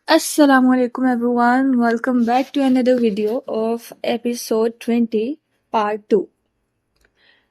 Assalamu alaikum everyone. Welcome back to another video of episode 20 part 2.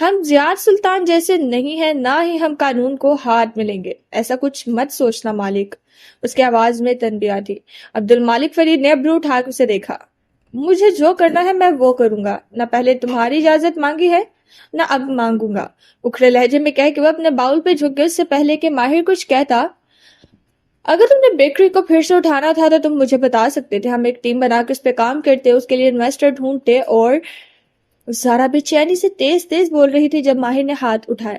ہم زیاد سلطان جیسے نہیں ہیں، نہ ہی ہم قانون کو ہاتھ میں لیں گے، ایسا کچھ مت سوچنا مالک۔ اس کی آواز میں تنبیہ تھی۔ عبد المالک فرید نے ابرو اٹھا کر اسے دیکھا۔ مجھے جو کرنا ہے میں وہ کروں گا، نہ پہلے تمہاری اجازت مانگی ہے نہ اب مانگوں گا، اکھڑے لہجے میں کہہ کے وہ اپنے باؤل پہ جھک گئے۔ اس سے پہلے کہ ماہر کچھ کہتا، اگر تم نے بیکری کو پھر سے اٹھانا تھا تو تم مجھے بتا سکتے تھے، ہم ایک ٹیم بنا کے اس پہ کام کرتے، اس کے لیے انویسٹر ڈھونڈتے۔ اور زارا بے چینی سے تیز تیز بول رہی تھی جب ماہر نے ہاتھ اٹھایا۔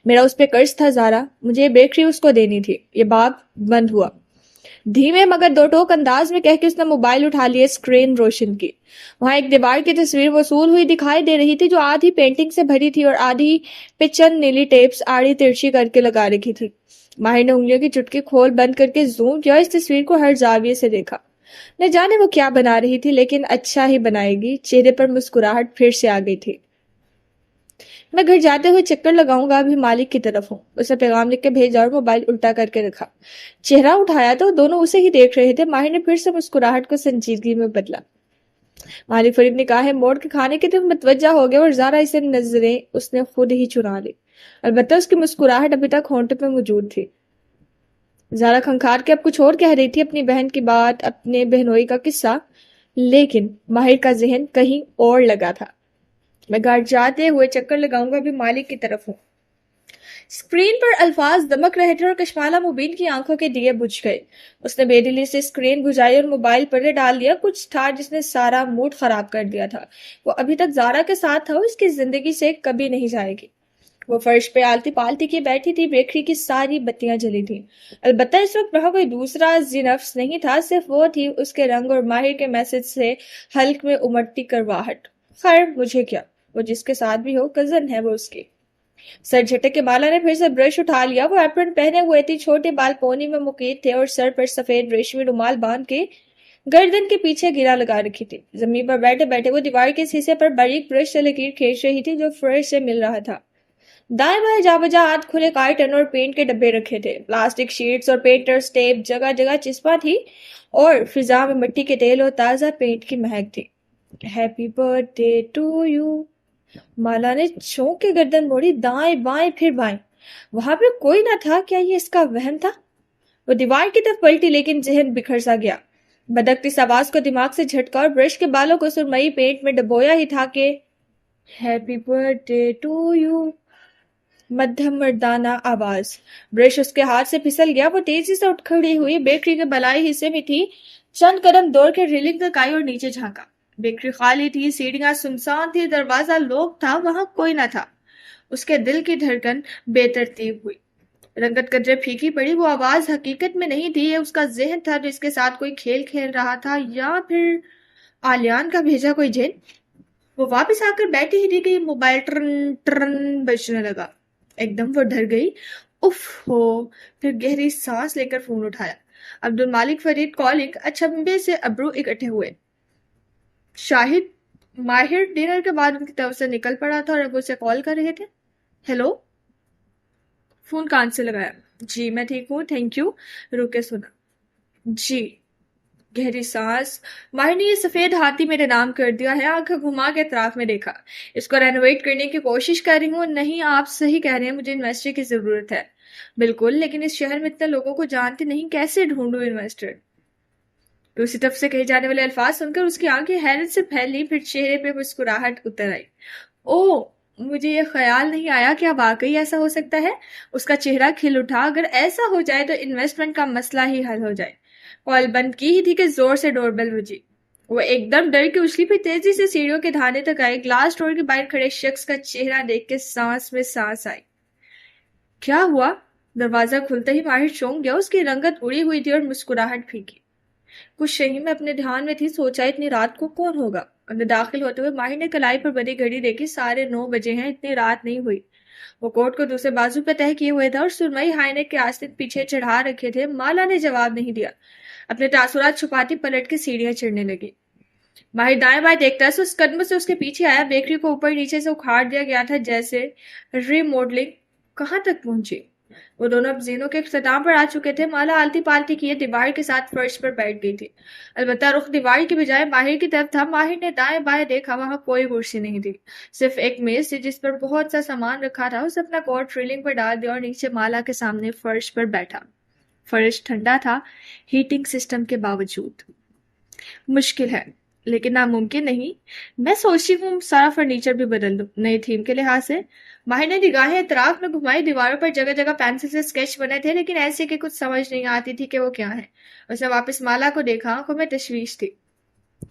میرا اس پہ قرض تھا زارا، مجھے یہ بیکری اس کو دینی تھی۔ یہ باب بند ہوا۔ دھیمے مگر دو ٹوک انداز میں کہہ کے اس نے موبائل اٹھا لیے، اسکرین روشن کی۔ وہاں ایک دیوار کی تصویر وصول ہوئی دکھائی دے رہی تھی جو آدھی پینٹنگ سے بھری تھی اور آدھی پہ چند نیلی ٹیپس آڑی ترچھی کر کے لگا رکھی تھی۔ ماہر نے انگلیوں کی چٹکی کھول بند کر کے زوم کیا، اس تصویر کو ہر زاویے سے دیکھا۔ نہ جانے وہ کیا بنا رہی تھی، لیکن اچھا ہی بنائے گی۔ چہرے پر مسکراہٹ پھر سے آ گئی تھی۔ میں گھر جاتے ہوئے چکر لگاؤں گا، ابھی مالک کی طرف ہوں، اسے پیغام لکھ کے بھیجا اور موبائل الٹا کر کے رکھا۔ چہرہ اٹھایا تو دونوں اسے ہی دیکھ رہے تھے۔ ماہر نے پھر سے مسکراہٹ کو سنجیدگی میں بدلا۔ مالک فرید نے کہا ہے موڑ کے کھانے کے تم متوجہ ہو گئے، اور زارا اسے نظریں اس نے خود ہی چرا لی۔ البتہ اس کی مسکراہٹ ابھی تک ہونٹ پہ موجود تھی۔ زارا کھنکھار کے اب کچھ اور کہہ رہی تھی، اپنی بہن کی بات، اپنے بہنوئی کا قصہ، لیکن ماہر کا ذہن کہیں اور لگا تھا۔ میں گھر جاتے ہوئے چکر لگاؤں گا، ابھی مالک کی طرف ہوں۔ اسکرین پر الفاظ دمک رہے تھے اور کشمالہ مبین کی آنکھوں کے دیے بجھ گئے۔ اس نے بے دلی سے اسکرین بجھائی اور موبائل پر ڈال دیا۔ کچھ تھا جس نے سارا موڈ خراب کر دیا تھا۔ وہ ابھی تک زارا کے ساتھ تھا، اس کی زندگی سے کبھی نہیں جائے گی۔ وہ فرش پہ آلتی پالتی کی بیٹھی تھی، بیکری کی ساری بتیاں جلی تھیں۔ البتہ اس وقت وہاں کوئی دوسرا ذی نفس نہیں تھا، صرف وہ تھی، اس کے رنگ اور ماہر کے میسج سے حلق میں امڑتی کرواہٹ۔ خیر مجھے کیا، وہ جس کے ساتھ بھی ہو، کزن ہے وہ اس کی۔ سر جھٹک کے بالا نے پھر سے برش اٹھا لیا۔ وہ ایپرن پہنے ہوئے تھی، چھوٹے بال پونی میں مقید تھے اور سر پر سفید ریشمی رومال باندھ کے گردن کے پیچھے گرا لگا رکھی تھی۔ زمین پر بیٹھے بیٹھے وہ دیوار کے حصے پر باریک برش سے لکیر کھینچ رہی تھی جو فرش سے مل رہا تھا۔ دائیں بائیں جا بجا ہاتھ کھلے کارٹن اور پینٹ کے ڈبے رکھے تھے۔ پلاسٹک شیٹس اور پینٹرز ٹیپ جگہ جگہ چسپاں تھی اور فضا میں مٹی کے تیل اور تازہ پینٹ کی مہک تھی۔ Happy birthday to you. Mala نے چونک کے گردن موڑی، دائیں بائیں پھر بائیں۔ وہاں پہ کوئی نہ تھا، کیا یہ اس کا وہم تھا؟ وہ دیوار کی طرف پلٹی، لیکن ذہن بکھر سا گیا۔ بدکتی اس آواز کو دماغ سے جھٹکا اور برش کے بالوں کو سرمئی پینٹ میں ڈبویا ہی تھا کہ happy birthday to you. مدھم مردانہ آواز۔ برش اس کے ہاتھ سے پھسل گیا۔ وہ تیزی سے اٹھ کھڑی ہوئی، بیکری کے بلائی حصے میں تھی، چند قدم دوڑ کے ریلنگ تک آئی اور نیچے جھانکا۔ بیکری خالی تھی، سیڑھیاں سنسان تھی، دروازہ لوک تھا، وہاں کوئی نہ تھا۔ اس کے دل کی دھڑکن بے ترتیب ہوئی۔ رنگت قدرے پھیکی پڑی۔ وہ آواز حقیقت میں نہیں تھی، یہ اس کا ذہن تھا جو اس کے ساتھ کوئی کھیل کھیل رہا تھا، یا پھر آلیان کا بھیجا کوئی جن۔ وہ واپس آ کر بیٹھی ہی تھی کہ یہ موبائل ٹرن ٹرن بجنے لگا۔ ایک دم وہ ڈر گئی۔ اف ہو، پھر گہری سانس لے کر فون اٹھایا۔ عبد المالک فرید کالنگ۔ اچھمبے سے ابرو اکٹھے ہوئے۔ شاہد ماہر ڈنر کے بعد ان کی طرف سے نکل پڑا تھا اور اب اسے کال کر رہے تھے۔ ہیلو، فون کان سے لگایا۔ جی میں ٹھیک ہوں، تھینک یو، رک کے سنا۔ جی، گہری سانس۔ ماہر نے یہ سفید ہاتھی میرے نام کر دیا ہے۔ آنکھ گھما کے اطراف میں دیکھا۔ اس کو رینوویٹ کرنے کی کوشش کر رہی ہوں۔ نہیں، آپ صحیح کہہ رہے ہیں، مجھے انویسٹر کی ضرورت ہے۔ بالکل، لیکن اس شہر میں اتنے لوگوں کو جانتے نہیں، کیسے ڈھونڈوں انویسٹر؟ دوسری طرف سے کہے جانے والے الفاظ سن کر اس کی آنکھیں حیرت سے پھیلی، پھر چہرے پہ مسکراہٹ اتر آئی۔ او، مجھے یہ خیال نہیں آیا، کیا واقعی ایسا ہو سکتا ہے؟ اس کا چہرہ کھل اٹھا۔ اگر ایسا ہو جائے تو انویسٹمنٹ کا مسئلہ ہی حل ہو جائے۔ کال بند کی ہی تھی کہ زور سے ڈور بیل بجی۔ وہ ایک دم ڈر کے اچھلی، پھر تیزی سے سیڑھیوں کے دھانے تک آئے۔ گلاس ڈور کے باہر کھڑے شخص کا چہرہ دیکھ کے سانس میں سانس آئی۔ کیا ہوا؟ دروازہ کھلتے ہی ماہر چونک گیا۔ اس کی رنگت اڑی ہوئی تھی اور مسکراہٹ پھیکی۔ کچھ نہیں، میں اپنے دھیان میں تھی، سوچا اتنی رات کو کون ہوگا۔ اندر داخل ہوتے ہوئے ماہر نے کلائی پر بنی گھڑی دیکھی، 9:30 بجے ہیں، اتنی رات نہیں ہوئی۔ وہ کوٹ کو دوسرے بازو پہ تہہ کیے ہوئے تھا اور سرمئی ہائنے کے آستین پیچھے چڑھا رکھے تھے۔ مالا نے جواب نہیں دیا، اپنے تاثرات چھپاتی پلٹ کے سیڑھیاں چڑھنے لگی۔ ماہر دائیں بائیں دیکھتا ہے، اس قدموں سے اس کے پیچھے آیا۔ بیکری کو اوپر نیچے سے اکھاڑ دیا گیا تھا جیسے ری ماڈلنگ۔ کہاں تک پہنچی؟ وہ دونوں اب زینوں کے اختتام پر آ چکے تھے. مالا آلتی پالتی کیے دیوار کے ساتھ فرش پر بیٹھ گئی تھی. البتہ رخ دیوار کی بجائے ماہر کی طرف تھا. ماہر نے دائیں بائیں دیکھا. وہاں کوئی کرسی نہیں تھی, صرف ایک میز تھی جس پر بہت سا سامان رکھا تھا. اس نے اپنا کوٹ ریلنگ پر ڈال دیا اور نیچے مالا کے سامنے فرش پر بیٹھا. فرش ٹھنڈا تھا ہیٹنگ سسٹم کے باوجود. مشکل ہے لیکن ناممکن نہیں. میں سوچتی ہوں سارا فرنیچر بھی بدل دوں نئی تھیم کے لحاظ سے. ماہر نے نگاہیں اطراف میں گھمائی. دیواروں پر جگہ جگہ پینسل سے اسکیچ بنے تھے لیکن ایسے کہ کچھ سمجھ نہیں آتی تھی کہ وہ کیا ہے. اس نے واپس مالا کو دیکھا. آنکھوں میں تشویش تھی.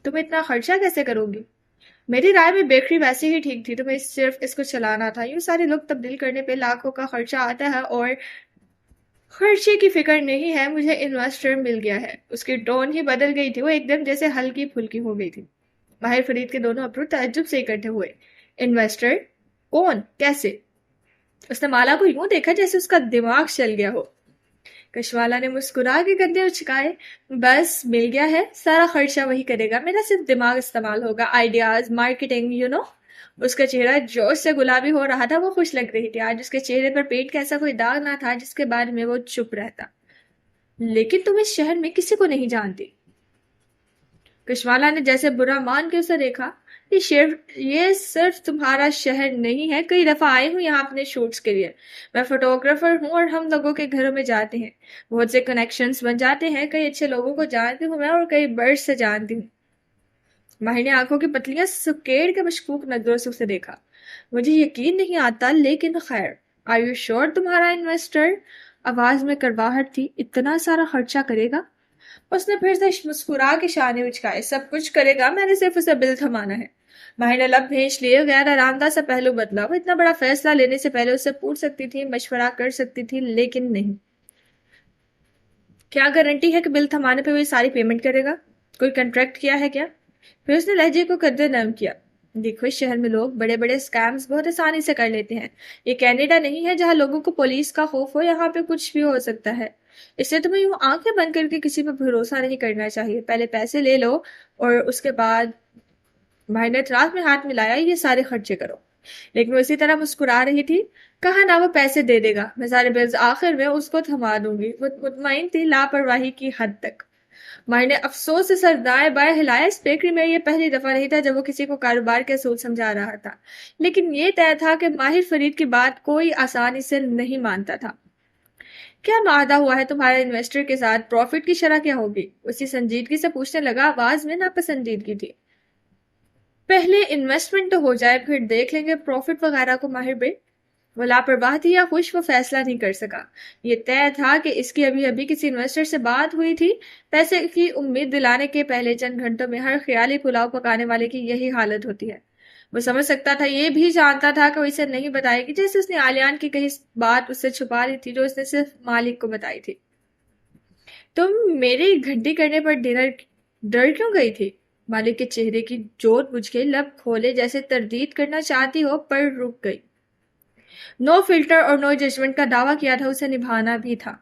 تم اتنا خرچہ کیسے کرو گی؟ میری رائے میں بیکری ویسے ہی ٹھیک تھی. تمہیں صرف اس کو چلانا تھا. یوں سارے لوگ تبدیل کرنے پہ لاکھوں کا خرچہ آتا ہے اور خرچے کی فکر نہیں ہے. مجھے انویسٹر مل گیا ہے. اس کی ٹون ہی بدل گئی تھی. وہ ایک دم جیسے ہلکی پھلکی ہو گئی تھی. ماہر فرید کے دونوں ابرو تعجب سے اکٹھے ہوئے. انویسٹر؟ کون؟ کیسے؟ اس نے مالا کو یوں دیکھا جیسے اس کا دماغ چل گیا ہو. کشوالا نے مسکرا کے کندھے اچکائے. بس مل گیا ہے. سارا خرچہ وہی کرے گا. میرا صرف دماغ استعمال ہوگا. آئیڈیاز، مارکیٹنگ، اس کا چہرہ جوش سے گلابی ہو رہا تھا. وہ خوش لگ رہی تھی. آج اس کے چہرے پر پیٹ کا ایسا کوئی داغ نہ تھا جس کے بارے میں وہ چپ رہتا. لیکن تم اس شہر میں کسی کو نہیں جانتی. کشوالا نے جیسے برا مان کے اسے دیکھا. یہ صرف تمہارا شہر نہیں ہے. کئی دفعہ آئی ہوں یہاں اپنے شوٹس کے لیے. میں فوٹوگرافر ہوں اور ہم لوگوں کے گھروں میں جاتے ہیں. بہت سے کنیکشنز بن جاتے ہیں. کئی اچھے لوگوں کو جانتی ہوں میں اور کئی برس سے جانتی ہوں. ماہر نے آنکھوں کی پتلیاں سکیڑ کے مشکوک نظروں سے اسے دیکھا. مجھے یقین نہیں آتا لیکن خیر. آر یو شور تمہارا انویسٹر؟ آواز میں کڑواہٹ تھی. اتنا سارا خرچہ کرے گا؟ اس نے پھر سے مسکرا کے شانے اچکائے. سب کچھ کرے گا. میں نے صرف اسے بل تھمانا ہے. ماہر نے لب بھینچ لیے. غیر آرام دہ سا پہلو بدلا. وہ اتنا بڑا فیصلہ لینے سے پہلے اسے پوچھ سکتی تھی, مشورہ کر سکتی تھی, لیکن نہیں. کیا گارنٹی ہے کہ بل تھمانے پہ وہ ساری پیمنٹ کرے گا؟ کوئی کنٹریکٹ کیا ہے کیا؟ پھر اس نے لہجے کو قدر نرم کیا. دیکھو اس شہر میں لوگ بڑے بڑے سکیمز بہت آسانی سے کر لیتے ہیں. یہ کینیڈا نہیں ہے جہاں لوگوں کو پولیس کا خوف ہو. یہاں پہ کچھ بھی ہو سکتا ہے. اس لیے تمہیں یوں آنکھیں بند کر کے کسی پہ بھروسہ نہیں کرنا چاہیے. پہلے پیسے لے لو اور اس کے بعد. ماہر نے رات میں ہاتھ ملایا. یہ سارے خرچے کرو. لیکن وہ اسی طرح مسکرا رہی تھی. کہا نہ وہ پیسے دے دے گا. میں سارے بلز آخر میں اس کو تھما دوں گی. وہ مطمئن تھی لاپرواہی کی حد تک. ماہر نے افسوس سے سر دائیں بائیں ہلایا. اس بیکری میں یہ پہلی دفعہ نہیں تھا جب وہ کسی کو کاروبار کے اصول سمجھا رہا تھا. لیکن یہ طے تھا کہ ماہر فرید کی بات کوئی آسانی سے نہیں مانتا تھا. کیا معاہدہ ہوا ہے تمہارے انویسٹر کے ساتھ؟ پروفٹ کی شرح کیا ہوگی؟ اسی سنجیدگی سے پوچھنے لگا. آواز میں ناپسندیدگی تھی. پہلے انویسٹمنٹ تو ہو جائے پھر دیکھ لیں گے پروفٹ وغیرہ کو. ماہر بے وہ لاپرواہ تھی یا خوش وہ فیصلہ نہیں کر سکا. یہ طے تھا کہ اس کی ابھی کسی انویسٹر سے بات ہوئی تھی. پیسے کی امید دلانے کے پہلے چند گھنٹوں میں ہر خیالی پلاؤ پکانے والے کی یہی حالت ہوتی ہے. وہ سمجھ سکتا تھا. یہ بھی جانتا تھا کہ وہ اسے نہیں بتائے گی. جیسے اس نے آلیان کی کہیں بات اس سے چھپا لی تھی جو اس نے صرف مالک کو بتائی تھی. تم میری گھنٹی کرنے پر ڈر کیوں گئی تھی؟ مالک کے چہرے کی جوت بجھ گئی. لب کھولے جیسے تردید کرنا چاہتی ہو پر رک گئی. نو فلٹر اور نو ججمنٹ کا دعویٰ کیا تھا اسے نبھانا بھی تھا.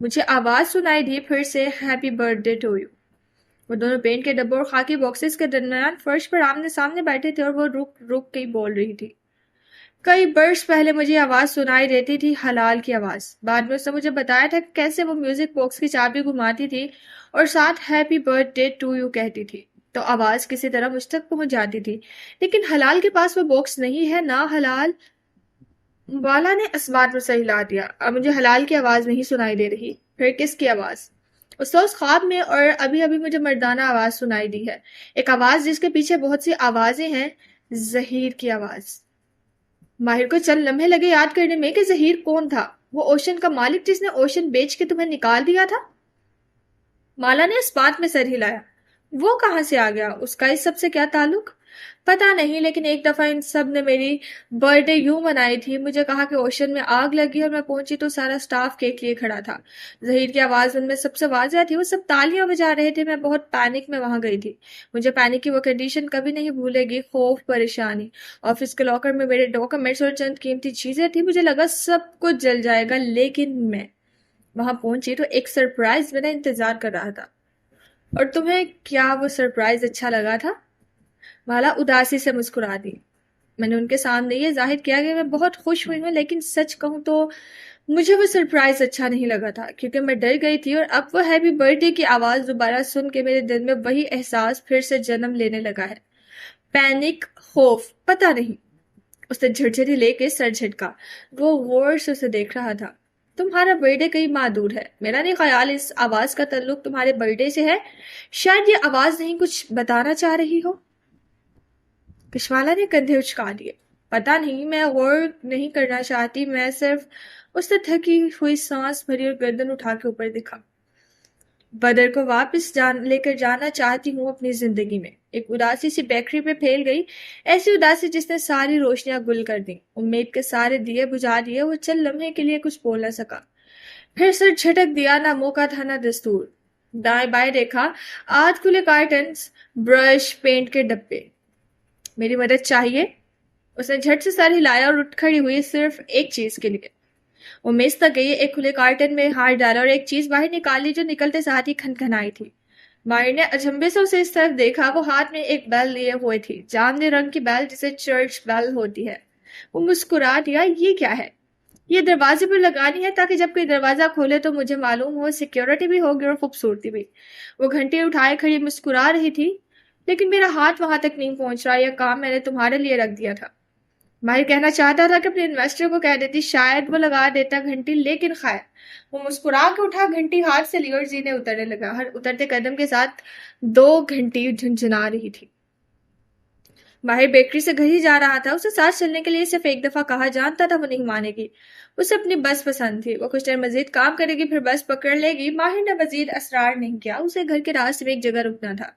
مجھے آواز سنائی دی پھر سے. Happy birthday to you. وہ دونوں پینٹ کے ڈبوں اور خاکی باکسز کے درمیان فرش پر آمنے سامنے بیٹھے تھے اور وہ رک کے بول رہی تھی. کئی برس پہلے مجھے آواز سنائی دیتی تھی. حلال کی آواز. بعد میں اس نے مجھے بتایا تھا کہ کیسے وہ میوزک باکس کی چابی گھماتی تھی اور ساتھ happy birthday to you کہتی تھی تو آواز کسی طرح مجھ تک پہنچ جاتی تھی. لیکن حلال کے پاس وہ باکس نہیں ہے. نہ حلال. والا نے اسمات میں سے ہلا دیا. اب مجھے حلال کی آواز نہیں سنائی دے رہی. پھر کس کی آواز؟ اس خواب میں اور ابھی مجھے مردانہ آواز سنائی دی ہے. ایک آواز جس کے پیچھے بہت سی آوازیں ہیں. ظہیر کی آواز. ماہر کو چند لمحے لگے یاد کرنے میں کہ ظہیر کون تھا. وہ اوشن کا مالک جس نے اوشن بیچ کے تمہیں نکال دیا تھا؟ مالا نے اس بات میں سر ہلایا. وہ کہاں سے آ گیا؟ اس کا اس سب سے کیا تعلق؟ پتا نہیں لیکن ایک دفعہ ان سب نے میری برتھ ڈے یوں منائی تھی. مجھے کہا کہ اوشن میں آگ لگی اور میں پہنچی تو سارا سٹاف کیک لیے کھڑا تھا. ظہیر کی آواز ان میں سب سے واضح تھی. وہ سب تالیاں بجا رہے تھے. میں بہت پینک میں وہاں گئی تھی. مجھے پینک کی وہ کنڈیشن کبھی نہیں بھولے گی. خوف، پریشانی. آفس کے لاکر میں میرے ڈاکومنٹس اور چند قیمتی چیزیں تھی. مجھے لگا سب کچھ جل جائے گا لیکن میں وہاں پہنچی تو ایک سرپرائز میرا انتظار کر رہا تھا. اور تمہیں کیا وہ سرپرائز اچھا لگا تھا؟ مالا اداسی سے مسکرا دی. میں نے ان کے سامنے یہ ظاہر کیا کہ میں بہت خوش ہوئی ہوں لیکن سچ کہوں تو مجھے وہ سرپرائز اچھا نہیں لگا تھا کیونکہ میں ڈر گئی تھی، اور اب وہ ہیپی برتھ ڈے کی آواز دوبارہ سن کے میرے دل میں وہی احساس پھر سے جنم لینے لگا ہے۔ پینک، خوف، پتہ نہیں۔ اس نے جھرجھری لے کے سر جھٹکا۔ وہ غور سے اسے دیکھ رہا تھا۔ تمہارا برتھ ڈے کئی ماہ دور ہے، میرا نہیں خیال اس آواز کا تعلق تمہارے برتھ ڈے سے ہے۔ شاید یہ آواز نہیں کچھ بتانا چاہ رہی ہو۔ کشوالا نے کندھے اچکا دیے۔ پتہ نہیں، میں غور نہیں کرنا چاہتی، میں صرف… اس نے تھکی ہوئی سانس بھری اور گردن اٹھا کے اوپر دیکھا۔ بدر کو واپس لے کر جانا چاہتی ہوں اپنی زندگی میں۔ ایک اداسی سی بیکری پہ پھیل گئی، ایسی اداسی جس نے ساری روشنیاں گل کر دیں، امید کے سارے دیے بجھا دیے۔ وہ چند لمحے کے لیے کچھ بول نہ سکا، پھر سر جھٹک دیا۔ نہ موقع تھا نہ دستور۔ دائیں بائیں دیکھا، آدھ کھلے کارٹنز، برش، پینٹ کے ڈبے۔ میری مدد چاہیے؟ اس نے جھٹ سے سر ہلایا اور اٹھ کھڑی ہوئی، صرف ایک چیز کے لیے۔ وہ میز تک گئی، ایک کھلے کارٹن میں ہاتھ ڈالا اور ایک چیز باہر نکالی جو نکلتے ساتھ ہی کھنکھنائی تھی۔ ماہر نے اچنبھے سے اسے اس طرف دیکھا۔ وہ ہاتھ میں ایک بیل لیے ہوئے تھی، جامنی رنگ کی بیل جسے چرچ بیل ہوتی ہے۔ وہ مسکرا دیا۔ یہ کیا ہے؟ یہ دروازے پر لگانی ہے تاکہ جب کوئی دروازہ کھولے تو مجھے معلوم ہو، سیکیورٹی بھی ہوگی اور خوبصورتی بھی۔ وہ گھنٹی اٹھائے کھڑی مسکرا رہی تھی۔ لیکن میرا ہاتھ وہاں تک نہیں پہنچ رہا، یہ کام میں نے تمہارے لیے رکھ دیا تھا۔ ماہر کہنا چاہتا تھا کہ اپنے انویسٹر کو کہہ دیتی، شاید وہ لگا دیتا گھنٹی، لیکن خیر۔ وہ مسکرا کے اٹھا، گھنٹی ہاتھ سے لی اور زینے اترنے لگا۔ ہر اترتے قدم کے ساتھ 2 گھنٹی جھنجھنا رہی تھی۔ ماہر بیکری سے گھر ہی جا رہا تھا۔ اسے ساتھ چلنے کے لیے صرف ایک دفعہ کہا، جانتا تھا وہ نہیں مانے گی۔ اسے اپنی بس پسند تھی، وہ کچھ دیر مزید کام کرے گی پھر بس پکڑ لے گی۔ ماہر نے مزید اصرار نہیں کیا، اسے گھر کے راستے میں ایک جگہ رکنا تھا۔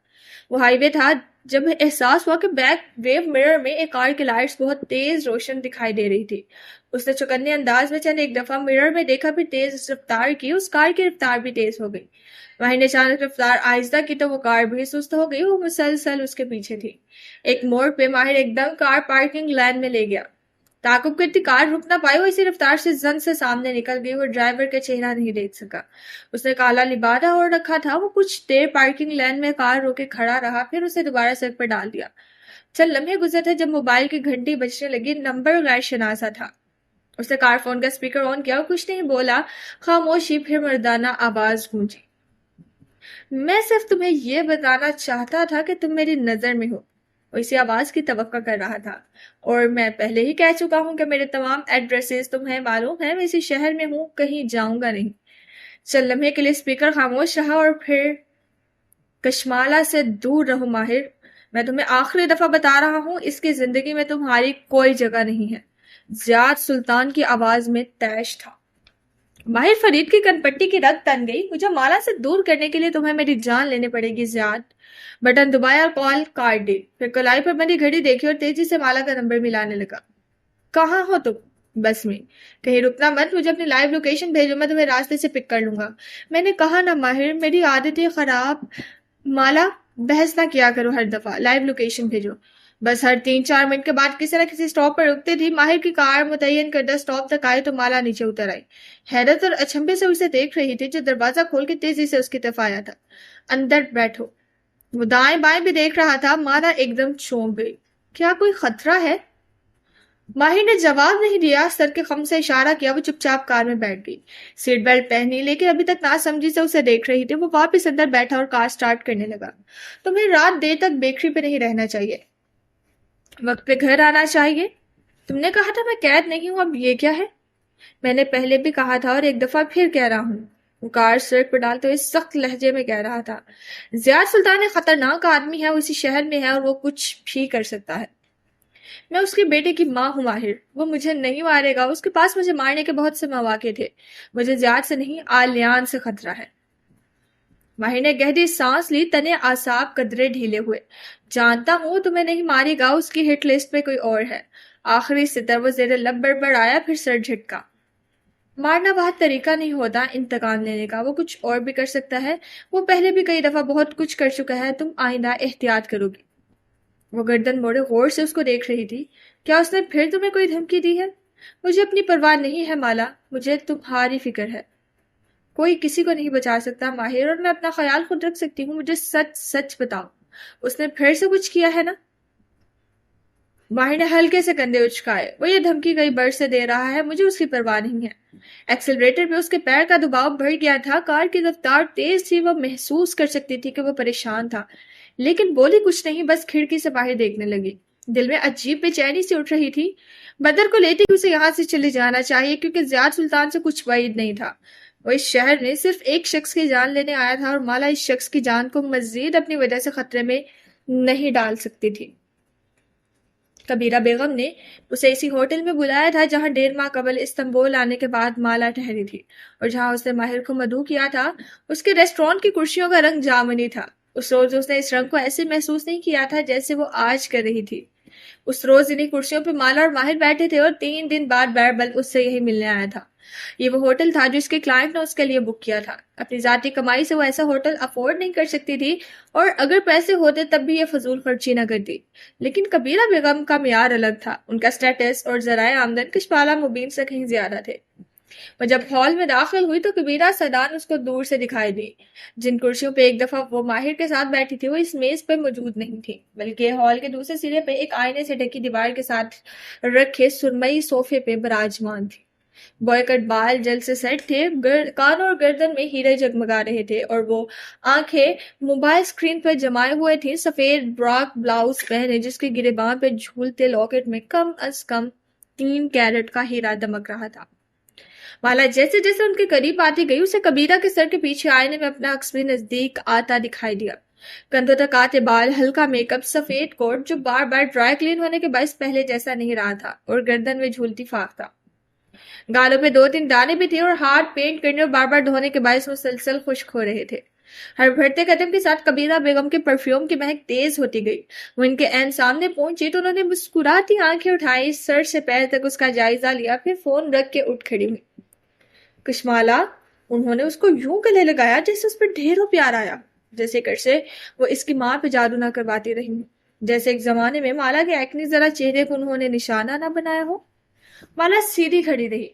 وہ ہائی وے تھا۔ جب احساس ہوا کہ بیک ویو مرر میں ایک کار کی لائٹس بہت تیز روشن دکھائی دے رہی تھی۔ اس نے چوکنے انداز میں چند ایک دفعہ مرر میں دیکھا، پھر تیز رفتار کی۔ اس کار کی رفتار بھی تیز ہو گئی۔ ماہر نے اچانک رفتار آہستہ کی تو وہ کار بھی سست ہو گئی۔ وہ مسلسل اس کے پیچھے تھی۔ ایک موڑ پہ ماہر ایک دم کار پارکنگ لین میں لے گیا۔ تعاقب کرتی کار رک نہ پائی، وہ اسی رفتار سے زن سے سامنے نکل گئی۔ وہ ڈرائیور کا چہرہ نہیں دیکھ سکا۔ اس نے کالا لبادہ اوڑھ رکھا تھا۔ وہ کچھ دیر پارکنگ لین میں کار روکے کھڑا رہا، پھر اسے دوبارہ سڑک پر ڈال دیا۔ چند لمحے گزرے تھے جب موبائل کی گھنٹی بجنے لگی۔ نمبر غیر شناسا تھا۔ اس نے کار فون کا اسپیکر آن کیا اور کچھ نہیں بولا۔ خاموشی، پھر مردانہ آواز گونجی۔ میں صرف تمہیں یہ بتانا چاہتا تھا کہ تم میری نظر میں ہو۔ وہ اسی آواز کی توقع کر رہا تھا۔ اور میں پہلے ہی کہہ چکا ہوں کہ میرے تمام ایڈریسز تمہیں معلوم ہیں۔ میں اسی شہر میں ہوں، کہیں جاؤں گا نہیں۔ چند لمحے کے لیے اسپیکر خاموش رہا اور پھر… کشمالہ سے دور رہو ماہر، میں تمہیں آخری دفعہ بتا رہا ہوں، اس کی زندگی میں تمہاری کوئی جگہ نہیں ہے۔ زیاد سلطان کی آواز میں طیش تھا۔ ماہر فرید کی کن پٹی کی رگ تن گئی۔ مجھے مالا سے دور کرنے کے لیے تمہیں میری جان لینے پڑے گی زیاد۔ بٹن دبایا اور کال کاٹ دی۔ پھر کلائی پر بندی گھڑی دیکھی اور تیزی سے مالا کا نمبر ملانے لگا۔ کہاں ہو تم؟ بس میں۔ کہیں رکنا مت، مجھے اپنی لائیو لوکیشن بھیجو، میں تمہیں راستے سے پک کر لوں گا۔ میں نے کہا نا ماہر، میری عادتیں خراب۔ مالا، بحث نہ کیا کرو ہر دفعہ، لائیو لوکیشن بھیجو۔ بس ہر 3-4 منٹ کے بعد کسی نہ کسی سٹاپ پر رکتی تھی۔ ماہر کی کار متعین کردہ سٹاپ تک آئی تو مالا نیچے اتر آئی۔ حیرت اور اچنبھے سے اسے دیکھ رہی تھی جو دروازہ کھول کے تیزی سے اس کی طرف آیا تھا۔ اندر بیٹھو۔ وہ دائیں بائیں بھی دیکھ رہا تھا۔ مالا ایک دم چونک گئی۔ کیا کوئی خطرہ ہے؟ ماہر نے جواب نہیں دیا، سر کے خم سے اشارہ کیا۔ وہ چپ چاپ کار میں بیٹھ گئی، سیٹ بیلٹ پہنی، لیکن ابھی تک ناسمجھی سے اسے دیکھ رہی تھی۔ وہ واپس اندر بیٹھا اور کار سٹارٹ کرنے لگا۔ تمہیں رات دیر تک بیکری پہ نہیں رہنا چاہیے، وقت پہ گھر آنا چاہیے۔ تم نے کہا تھا میں قید نہیں ہوں، اب یہ کیا ہے؟ میں نے پہلے بھی کہا تھا اور ایک دفعہ پھر کہہ رہا ہوں۔ وہ کار سڑک پر ڈالتے ہوئے سخت لہجے میں کہہ رہا تھا۔ زیاد سلطان ایک خطرناک آدمی ہے، وہ اسی شہر میں ہے اور وہ کچھ بھی کر سکتا ہے۔ میں اس کے بیٹے کی ماں ہوں ماہر، وہ مجھے نہیں مارے گا۔ اس کے پاس مجھے مارنے کے بہت سے مواقع تھے۔ مجھے زیاد سے نہیں، آلیان سے خطرہ ہے۔ ماہر نے گہری سانس لی، تنے اعصاب قدرے ڈھیلے ہوئے۔ جانتا ہوں تمہیں نہیں مارے گا، اس کی ہٹ لسٹ پہ کوئی اور ہے۔ آخری سطر وہ زیر لب بڑبڑایا، پھر سر جھٹکا۔ مارنا بہت طریقہ نہیں ہوتا انتقام لینے کا، وہ کچھ اور بھی کر سکتا ہے۔ وہ پہلے بھی کئی دفعہ بہت کچھ کر چکا ہے، تم آئندہ احتیاط کرو گی۔ وہ گردن موڑے غور سے اس کو دیکھ رہی تھی۔ کیا اس نے پھر تمہیں کوئی دھمکی دی ہے؟ مجھے اپنی پرواہ نہیں ہے مالا، مجھے تمہاری فکر ہے۔ کوئی کسی کو نہیں بچا سکتا ماہر، اور میں اپنا خیال خود رکھ سکتی ہوں۔ مجھے سچ سچ بتاؤ، اس نے پھر سے کچھ کیا ہے نا؟ ماہر نے ہلکے سے کندھے اچکائے. وہ یہ دھمکی کئی بر سے دے رہا ہے, مجھے اس کی پرواہ نہیں ہے. ایکسلریٹر پہ اس کے پیر کا دباؤ بڑھ گیا تھا. کار کی رفتار تیز تھی, وہ محسوس کر سکتی تھی کہ وہ پریشان تھا, لیکن بولی کچھ نہیں, بس کھڑکی سے باہر دیکھنے لگی. دل میں عجیب بے چینی سی اٹھ رہی تھی. بدر کو لیتے ہی اسے یہاں سے چلے جانا چاہیے, کیونکہ زیاد سلطان سے کچھ بعید نہیں تھا. وہ اس شہر میں صرف ایک شخص کی جان لینے آیا تھا, اور مالا اس شخص کی جان کو مزید اپنی وجہ سے خطرے میں نہیں ڈال سکتی تھی. کبیرہ بیگم نے اسے اسی ہوٹل میں بلایا تھا جہاں 1.5 ماہ قبل استنبول آنے کے بعد مالا ٹھہری تھی, اور جہاں اس نے ماہر کو مدعو کیا تھا. اس کے ریسٹورانٹ کی کرسیوں کا رنگ جامنی تھا. اس روز اس نے اس رنگ کو ایسے محسوس نہیں کیا تھا جیسے وہ آج کر رہی تھی. اس روز انہی کرسیوں پہ مالا اور ماہر بیٹھے تھے, اور 3 دن بعد بیربل اس سے یہی ملنے آیا تھا. یہ وہ ہوٹل تھا جو اس کے کلائنٹ نے اس کے لیے بک کیا تھا. اپنی ذاتی کمائی سے وہ ایسا ہوٹل افورڈ نہیں کر سکتی تھی, اور اگر پیسے ہوتے تب بھی یہ فضول خرچی نہ کرتی. لیکن کبیرہ بیگم کا معیار الگ تھا. ان کا سٹیٹس اور ذرائع آمدن کشمالہ مبین سے کہیں زیادہ تھے. وہ جب ہال میں داخل ہوئی تو کبیرہ سدان اس کو دور سے دکھائی دی. جن کرسیوں پہ ایک دفعہ وہ ماہر کے ساتھ بیٹھی تھی, وہ اس میز پہ موجود نہیں تھی, بلکہ ہال کے دوسرے سرے پہ ایک آئینے سے ڈھکی دیوار کے ساتھ رکھے سرمئی صوفے پہ براجمان تھی. بوائے کٹ بال جل سے سیٹ تھے, کان اور گردن میں ہیرے جگمگا رہے تھے, اور وہ آنکھیں موبائل سکرین پر جمائے ہوئے تھیں. سفید براک بلاؤز پہنے, جس کے گریباں پہ جھولتے لاکٹ میں کم از کم 3 کیرٹ کا ہیرا دمک رہا تھا. مالا جیسے جیسے ان کے قریب آتی گئی, اسے کبیرہ کے سر کے پیچھے آئینے میں اپنا عکس بھی نزدیک آتا دکھائی دیا. کندھوں تک آتے بال, ہلکا میک اپ, سفید کوٹ جو بار بار ڈرائی کلین ہونے کے باعث پہلے جیسا نہیں رہا تھا, اور گردن میں جھولتی فاختہ. گالوں پہ 2-3 دانے بھی تھے, اور ہاتھ پینٹ کرنے اور بار بار دھونے کے باعث مسلسل خشک ہو رہے تھے. ہر بڑھتے قدم کے ساتھ کبیرہ بیگم کے پرفیوم کی مہک تیز ہوتی گئی. وہ ان کے عین سامنے پہنچی تو انہوں نے مسکراتی آنکھیں اٹھائی, سر سے پیر تک اس کا جائزہ لیا, پھر فون رکھ کے اٹھ کھڑی ہوئی. کشمالا, انہوں نے اس کو یوں گلے لگایا جیسے اس پہ ڈھیروں پیار آیا, جیسے کر سے وہ اس کی ماں پہ جادو نہ کرواتی رہی, جیسے ایک زمانے میں مالا کے ایکنی ذرا چہرے کو انہوں نے نشانہ نہ بنایا ہو. مالا سیدھی کھڑی رہی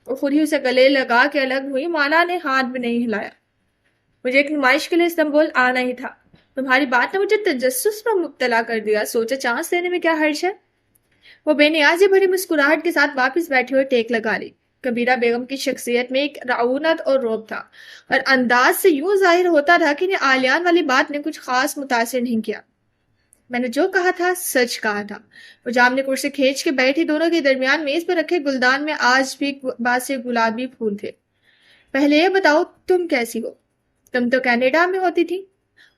اور خود ہی اسے گلے لگا کے الگ ہوئی. مالا نے ہاتھ بھی نہیں ہلایا. مجھے ایک نمائش کے لیے استنبول آنا ہی تھا. تمہاری بات نے مجھے تجسس میں مبتلا کر دیا, سوچا چانس لینے میں کیا حرج ہے. وہ بے نیازی بھری مسکراہٹ کے ساتھ واپس بیٹھی اور ٹیک لگا لی. کبیرہ بیگم کی شخصیت میں ایک رعونت اور رعب تھا, اور انداز سے یوں ظاہر ہوتا تھا کہ انہیں آلیان والی بات نے کچھ خاص متاثر نہیں کیا. میں نے جو کہا تھا سچ کہا تھا. وہ جام نے کرسی کھینچ کے بیٹھی, دونوں کے درمیان میز پر رکھے گلدان میں آج بھی باسی گلابی پھول تھے. پہلے یہ بتاؤ تم کیسی ہو؟ تم تو کینیڈا میں ہوتی تھی.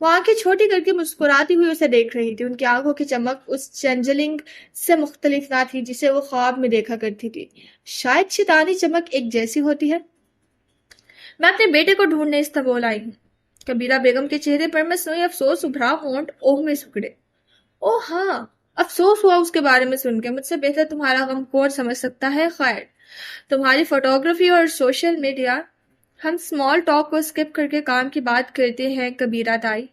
وہ آنکھیں چھوٹی کر کے مسکراتی ہوئی اسے دیکھ رہی تھی. ان کی آنکھوں کی چمک اس چنجلنگ سے مختلف نہ تھی جسے وہ خواب میں دیکھا کرتی تھی. شاید شیطانی چمک ایک جیسی ہوتی ہے. میں اپنے بیٹے کو ڈھونڈنے استنبول آئی ہوں. کبیرہ بیگم کے چہرے پر مصنوعی افسوس ابھرا, ہونٹ اوہ میں سکڑے. او ہاں, افسوس ہوا اس کے بارے میں سن کے. مجھ سے بہتر تمہارا غم کون سمجھ سکتا ہے. خیر, تمہاری فوٹوگرافی اور سوشل میڈیا. ہم سمال ٹاک کو سکپ کر کے کام کی بات کرتے ہیں کبیرہ تائی.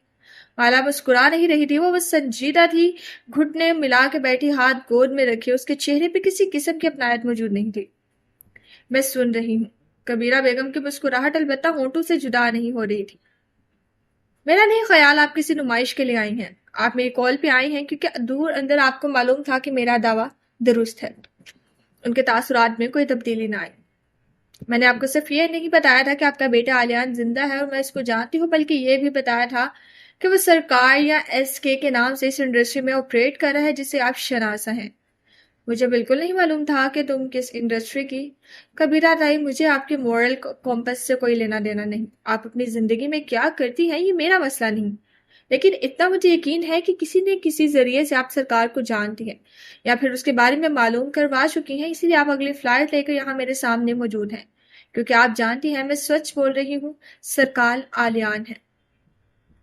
مالا مسکرا نہیں رہی تھی, وہ بس سنجیدہ تھی. گھٹنے ملا کے بیٹھی, ہاتھ گود میں رکھے, اس کے چہرے پہ کسی قسم کی اپنائیت موجود نہیں تھی. میں سن رہی ہوں. کبیرہ بیگم کی مسکراہٹ البتہ ہونٹوں سے جدا نہیں ہو رہی تھی. میرا نہیں خیال آپ کسی نمائش کے لیے آئی ہیں. آپ میری کال پہ آئی ہیں کیونکہ دور اندر آپ کو معلوم تھا کہ میرا دعویٰ درست ہے. ان کے تاثرات میں کوئی تبدیلی نہ آئی. میں نے آپ کو صرف یہ نہیں بتایا تھا کہ آپ کا بیٹا آلیان زندہ ہے اور میں اس کو جانتی ہوں, بلکہ یہ بھی بتایا تھا کہ وہ سرکار یا ایس کے نام سے اس انڈسٹری میں آپریٹ کر رہا ہے جسے آپ شناسا ہیں. مجھے بالکل نہیں معلوم تھا کہ تم کس انڈسٹری کی. کبیرہ تائی, مجھے آپ کے مورل کمپس سے کوئی لینا دینا نہیں. آپ اپنی زندگی میں کیا کرتی ہیں یہ میرا مسئلہ نہیں, لیکن اتنا مجھے یقین ہے کہ کسی نے کسی ذریعے سے آپ سرکار کو جانتی ہیں یا پھر اس کے بارے میں معلوم کروا چکی ہیں, اسی لیے آپ اگلی فلائٹ لے کر یہاں میرے سامنے موجود ہیں. کیونکہ آپ جانتی ہیں میں سچ بول رہی ہوں, سرکار آلیان ہے.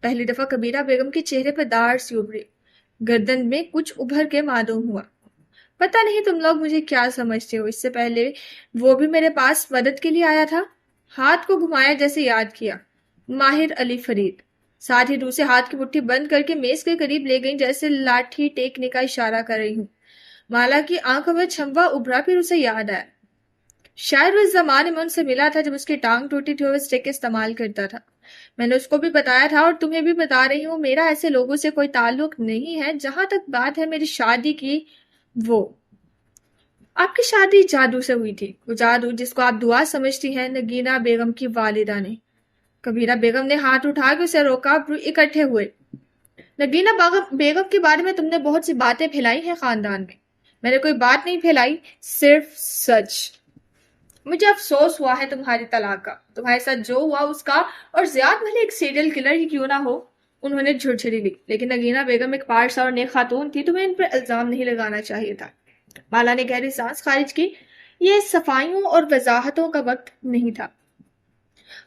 پہلی دفعہ کبیرہ بیگم کے چہرے پر داڑھ سی ابھری, گردن میں کچھ ابھر کے معلوم ہوا. پتہ نہیں تم لوگ مجھے کیا سمجھتے ہو. اس سے پہلے وہ بھی میرے پاس مدد کے لیے آیا تھا. ہاتھ کو گھمایا جیسے یاد کیا. ماہر علی فرید. ساتھ ہی دوسرے ہاتھ کی مٹھی بند کر کے میز کے قریب لے گئی جیسے لاٹھی ٹیکنے کا اشارہ کر رہی ہوں. مالا کی آنکھوں میں چھمبا ابھرا, پھر اسے یاد آیا. شاید وہ اس زمانے میں ان سے ملا تھا جب اس کی ٹانگ ٹوٹی تھی اور وہ اسٹک استعمال کرتا تھا. میں نے اس کو بھی بتایا تھا اور تمہیں بھی بتا رہی ہوں, میرا ایسے لوگوں سے کوئی تعلق نہیں ہے. جہاں تک بات ہے میری شادی کی, وہ آپ کی شادی جادو سے ہوئی تھی، وہ جادو جس کو آپ دعا سمجھتی ہیں۔ نگینہ بیگم کی والدہ نے، کبیرہ بیگم نے ہاتھ اٹھا کے اسے روکا۔ اکٹھے ہوئے۔ نگینہ بیگم کے بارے میں تم نے بہت سی باتیں پھیلائی ہیں خاندان میں نے کوئی بات نہیں پھیلائی، صرف سچ۔ مجھے افسوس ہوا ہے تمہاری طلاق کا، تمہارے ساتھ جو ہوا اس کا، اور زیاد بھلے ایک سیریل کلر ہی کیوں نہ ہو۔ انہوں نے جھرجھری لی، لیکن نگینہ بیگم ایک پارسا اور نیک خاتون تھی، تمہیں ان پر الزام نہیں لگانا چاہیے تھا۔ مالا نے گہری سانس خارج کی۔ یہ صفائیوں اور وضاحتوں کا وقت نہیں تھا۔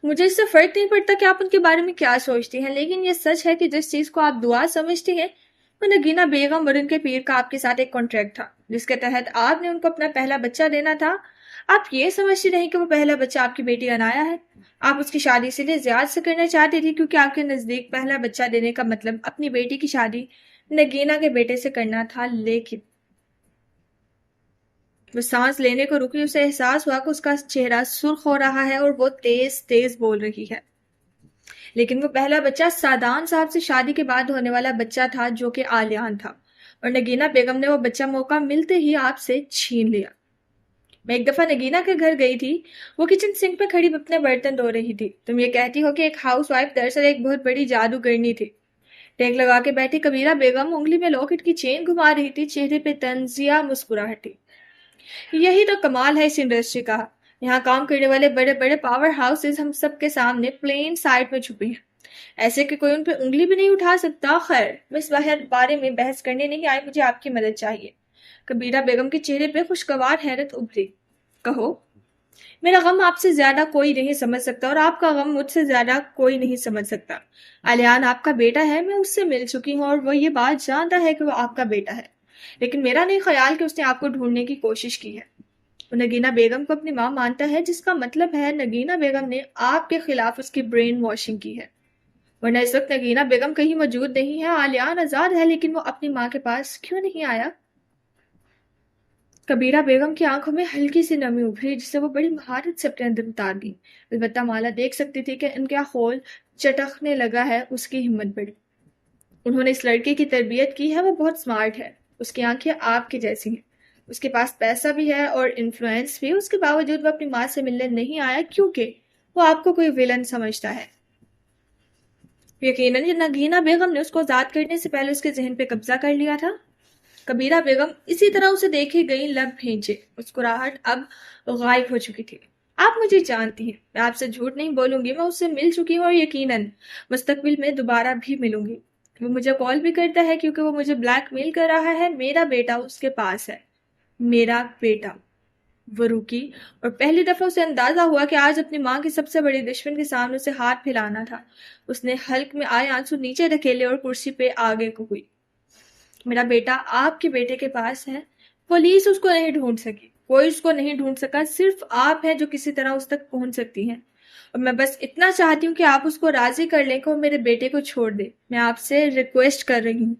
مجھے اس سے فرق نہیں پڑتا کہ آپ ان کے بارے میں کیا سوچتی ہیں، لیکن یہ سچ ہے کہ جس چیز کو آپ دعا سمجھتی ہیں وہ نگینہ بیگم اور ان کے پیر کا آپ کے ساتھ ایک کانٹریکٹ تھا، جس کے تحت آپ نے ان کو اپنا پہلا بچہ دینا تھا۔ آپ یہ سمجھتی نہیں کہ وہ پہلا بچہ آپ کی بیٹی عنایا ہے؟ آپ اس کی شادی اس لیے زیاد سے کرنا چاہتی تھی کیونکہ آپ کے نزدیک پہلا بچہ دینے کا مطلب اپنی بیٹی کی شادی نگینہ کے بیٹے سے کرنا تھا۔ لیکن وہ سانس لینے کو رکی، اسے احساس ہوا کہ اس کا چہرہ سرخ ہو رہا ہے اور وہ تیز تیز بول رہی ہے۔ لیکن وہ پہلا بچہ سادان صاحب سے شادی کے بعد ہونے والا بچہ تھا جو کہ آلیان تھا، اور نگینہ بیگم نے وہ بچہ موقع ملتے ہی آپ سے چھین لیا۔ میں ایک دفعہ نگینہ کے گھر گئی تھی، وہ کچن سنک پہ کھڑی اپنے برتن دھو رہی تھی۔ تم یہ کہتی ہو کہ ایک ہاؤس وائف دراصل ایک بہت بڑی جادوگرنی تھی۔ ٹیک لگا کے بیٹھی کبیرہ بیگم انگلی میں لاکٹ کی چین گھما رہی تھی، چہرے پہ طنزیہ مسکراہٹ تھی۔ یہی تو کمال ہے اس انڈسٹری کا، یہاں کام کرنے والے بڑے بڑے پاور ہاؤسز ہم سب کے سامنے پلین سائٹ میں چھپے ہیں، ایسے کہ کوئی ان پہ انگلی بھی نہیں اٹھا سکتا۔ خیر، میں اس بارے میں بحث کرنے نہیں آئی، مجھے آپ کی مدد چاہیے۔ کبیرہ بیگم کے چہرے پہ خوشگوار حیرت ابھری۔ کہو۔ میرا غم آپ سے زیادہ کوئی نہیں سمجھ سکتا، اور آپ کا غم مجھ سے زیادہ کوئی نہیں سمجھ سکتا۔ آلیان آپ کا بیٹا ہے، میں اس سے مل چکی ہوں اور وہ یہ بات جانتا ہے کہ وہ آپ کا بیٹا ہے، لیکن میرا نہیں خیال کہ اس نے آپ کو ڈھونڈنے کی کوشش کی ہے۔ وہ نگینہ بیگم کو اپنی ماں مانتا ہے، جس کا مطلب ہے نگینہ بیگم نے آپ کے خلاف اس کی برین واشنگ کی ہے، ورنہ اس وقت نگینہ بیگم کہیں موجود نہیں ہے۔ آلیان آزاد ہے، لیکن وہ اپنی ماں کے پاس کیوں نہیں آیا؟ کبیرہ بیگم کی آنکھوں میں ہلکی سی نمی ابھری، جسے وہ بڑی مہارت سے اپنے اندر اتار دی۔ البتہ مالا دیکھ سکتی تھی کہ ان کا خول چٹکنے لگا ہے، اس کی ہمت بڑھی۔ انہوں نے اس لڑکے کی تربیت کی ہے، وہ بہت سمارٹ ہے، اس کی آنکھیں آپ کی جیسی ہیں، اس کے پاس پیسہ بھی ہے اور انفلوئنس بھی، اس کے باوجود وہ اپنی ماں سے ملنے نہیں آیا کیونکہ وہ آپ کو کوئی ویلن سمجھتا ہے۔ یقیناً نگینہ بیگم نے اس کو آزاد کرنے سے پہلے اس کے ذہن پہ قبضہ کر لیا تھا۔ کبیرہ بیگم اسی طرح اسے دیکھی گئی، لب بھینچے، مسکراہٹ اب غائب ہو چکی تھی۔ آپ مجھے جانتی ہیں، میں آپ سے جھوٹ نہیں بولوں گی، میں اس سے مل چکی ہوں اور یقیناً مستقبل میں دوبارہ بھی ملوں گی۔ وہ مجھے کال بھی کرتا ہے کیونکہ وہ مجھے بلیک میل کر رہا ہے۔ میرا بیٹا اس کے پاس ہے، میرا بیٹا۔ وہ رکی اور پہلی دفعہ اسے اندازہ ہوا کہ آج اپنی ماں کی سب سے بڑی دشمن کے سامنے اسے ہاتھ پھیلانا تھا۔ اس نے حلق میں آئے آنسو نیچے دھکیلے اور کرسی پہ آگے کو ہوئی۔ میرا بیٹا آپ کے بیٹے کے پاس ہے، پولیس اس کو نہیں ڈھونڈ سکی، کوئی اس کو نہیں ڈھونڈ سکا، صرف آپ ہیں جو کسی طرح اس تک پہنچ سکتی ہیں، اور میں بس اتنا چاہتی ہوں کہ آپ اس کو راضی کر لیں کہ وہ میرے بیٹے کو چھوڑ دے۔ میں آپ سے ریکویسٹ کر رہی ہوں۔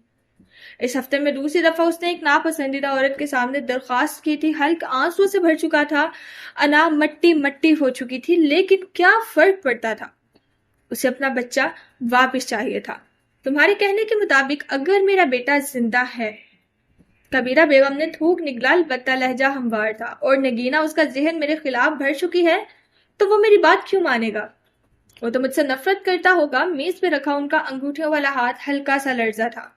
اس ہفتے میں دوسری دفعہ اس نے ایک ناپسندیدہ عورت کے سامنے درخواست کی تھی، حلق آنسو سے بھر چکا تھا، انا مٹی مٹی ہو چکی تھی، لیکن کیا فرق پڑتا تھا؟ اسے اپنا بچہ واپس چاہیے تھا۔ تمہارے کہنے کے مطابق اگر میرا بیٹا زندہ ہے، کبیرہ بیگم نے تھوک نگلا، البتہ لہجہ ہموار تھا، اور نگینہ اس کا ذہن میرے خلاف بھر چکی ہے تو وہ میری بات کیوں مانے گا؟ وہ تو مجھ سے نفرت کرتا ہوگا۔ میز پہ رکھا ان کا انگوٹھیوں والا ہاتھ ہلکا سا لرزا تھا۔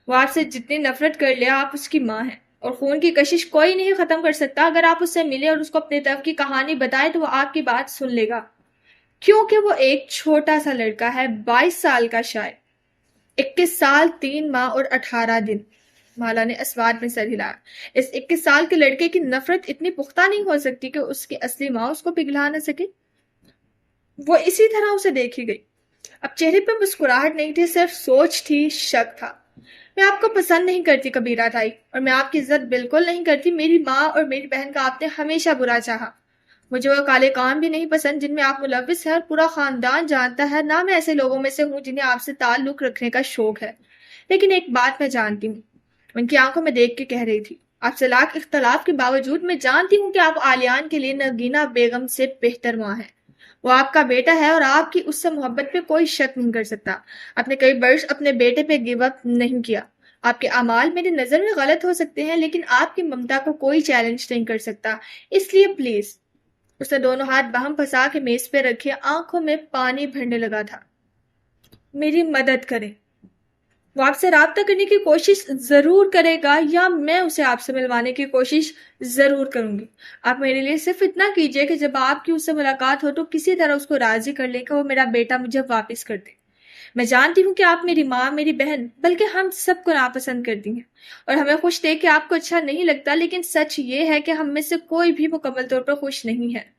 وہ آپ سے جتنی نفرت کر لیا، آپ اس کی ماں ہیں، اور خون کی کشش کوئی نہیں ختم کر سکتا۔ اگر آپ اس سے ملے اور اس کو اپنے طرف کی کہانی بتائے تو وہ آپ کی بات سن لے گا، کیونکہ وہ ایک چھوٹا سا لڑکا ہے، 22 سال کا شاید، 21 سال 3 ماہ اور 18 دن۔ مالا نے اسوات میں سر ہلایا۔ اس 21 سال کے لڑکے کی نفرت اتنی پختہ نہیں ہو سکتی کہ اس کی اصلی ماں اس کو پگھلا نہ سکے۔ وہ اسی طرح اسے دیکھی گئی۔ اب چہرے پہ مسکراہٹ نہیں تھی، صرف سوچ تھی، شک تھا۔ میں آپ کو پسند نہیں کرتی کبیرہ تائی، اور میں آپ کی عزت بالکل نہیں کرتی۔ میری ماں اور میری بہن کا آپ نے ہمیشہ برا چاہا۔ مجھے وہ کالے کام بھی نہیں پسند جن میں آپ ملوث ہیں، اور پورا خاندان جانتا ہے، نہ میں ایسے لوگوں میں سے ہوں جنہیں آپ سے تعلق رکھنے کا شوق ہے۔ لیکن ایک بات میں جانتی ہوں، ان کی آنکھوں میں دیکھ کے کہہ رہی تھی، آپ سے لاکھ اختلاف کے باوجود میں جانتی ہوں کہ آپ آلیان کے لیے نگینہ بیگم سے بہتر ماں ہیں۔ وہ آپ کا بیٹا ہے اور آپ کی اس سے محبت پہ کوئی شک نہیں کر سکتا۔ آپ نے کئی برس اپنے بیٹے پہ گیو اپ نہیں کیا۔ آپ کے اعمال میری نظر میں غلط ہو سکتے ہیں لیکن آپ کی ممتا کو کوئی چیلنج نہیں کر سکتا، اس لیے پلیز۔ اس نے دونوں ہاتھ باہم پھنسا کے میز پہ رکھے، آنکھوں میں پانی بھرنے لگا تھا۔ میری مدد کریں، وہ آپ سے رابطہ کرنے کی کوشش ضرور کرے گا یا میں اسے آپ سے ملوانے کی کوشش ضرور کروں گی۔ آپ میرے لیے صرف اتنا کیجئے کہ جب آپ کی اس سے ملاقات ہو تو کسی طرح اس کو راضی کر لیں کہ وہ میرا بیٹا مجھے واپس کر دے۔ میں جانتی ہوں کہ آپ میری ماں، میری بہن، بلکہ ہم سب کو ناپسند کرتی ہیں اور ہمیں خوش دیکھ کے آپ کو اچھا نہیں لگتا، لیکن سچ یہ ہے کہ ہم میں سے کوئی بھی مکمل طور پر خوش نہیں ہے۔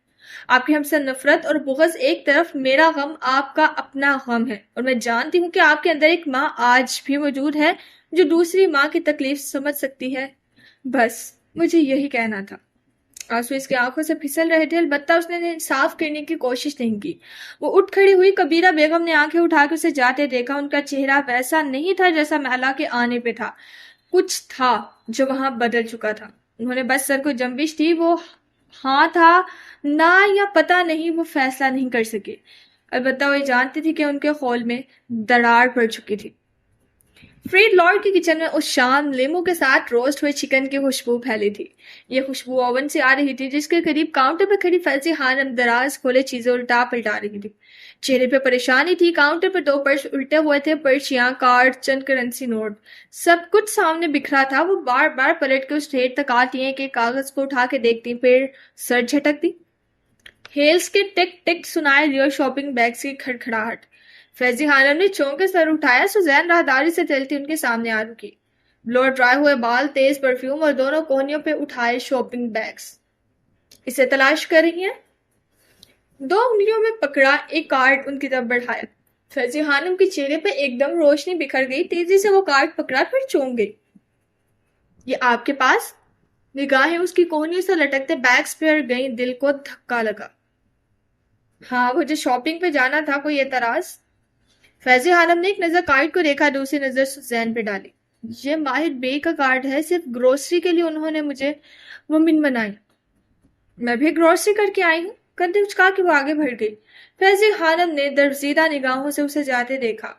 آپ کی ہم سے نفرت اور بغض ایک طرف، میرا غم آپ کا اپنا غم ہے، اور میں جانتی ہوں کہ آپ کے اندر ایک ماں آج بھی موجود ہے جو دوسری ماں کی تکلیف سمجھ سکتی ہے۔ بس مجھے یہی کہنا تھا۔ آنسو اس کی آنکھوں سے پھسل رہے تھے، البتہ اس نے انصاف کرنے کی کوشش نہیں کی۔ وہ اٹھ کھڑی ہوئی، کبیرہ بیگم نے آنکھیں اٹھا کے اسے جاتے دیکھا۔ ان کا چہرہ ویسا نہیں تھا جیسا محلہ کے آنے پہ تھا، کچھ تھا جو وہاں بدل چکا تھا۔ انہوں نے بس سر کو جنبش دی، وہ ہاں تھا نہ یا پتہ نہیں، وہ فیصلہ نہیں کر سکے۔ البتہ وہ یہ جانتی تھی کہ ان کے قول میں دراڑ پڑ چکی تھی۔ فریڈ لارڈ کی کچن میں اس شام لیمو کے ساتھ روسٹ ہوئے چکن کی خوشبو پھیلی تھی۔ یہ خوشبو اوون سے آ رہی تھی جس کے قریب کاؤنٹر پہ کھڑی فیضی خانم دراز کھولے چیزیں الٹا پلٹا رہی تھی۔ چہرے پہ پریشانی تھی، کاؤنٹر پہ 2 پرس الٹے ہوئے تھے، پرچیاں، کارڈ، چند کرنسی نوٹ، سب کچھ سامنے بکھرا تھا۔ وہ بار بار پلٹ کے اس ڈھیر تک آتی ہیں کہ کاغذ کو اٹھا کے دیکھتی، پھر سر جھٹکتی۔ ہیلز کے ٹک ٹک سنائے دیو شاپنگ بیگز کی کھڑکھڑاہٹ۔ فیضی خانم نے چونک کے سر اٹھایا، سوزین راہداری سے چلتی ان کے سامنے آ رکی، بلو ڈرائی ہوئے بال، تیز پرفیوم اور دونوں کونیوں پہ اٹھائے شاپنگ بیگز۔ اسے تلاش کر رہی ہیں؟ 2 انگلیوں میں پکڑا ایک کارڈ ان کی طرف بڑھایا۔ فیضی خانم کے چہرے پہ ایک دم روشنی بکھر گئی، تیزی سے وہ کارڈ پکڑا، پھر چونک گئی۔ یہ آپ کے پاس؟ نگاہیں اس کی کونیوں سے لٹکتے بیگز پہ گئیں، دل کو دھکا لگا۔ ہاں، مجھے شاپنگ پہ جانا تھا، کوئی اعتراض؟ فیضی خانم نے ایک نظر کارڈ کو دیکھا، دوسری نظر سوزین پہ ڈالی۔ یہ ماہر بے کا کارڈ ہے، صرف گروسری کے لیے انہوں نے مجھے وومن بنائی۔ میں بھی گروسری کر کے آئی ہوں، کندھے اچکا کے وہ آگے بڑھ گئی۔ فیضی خانم نے درزیدہ نگاہوں سے اسے جاتے دیکھا۔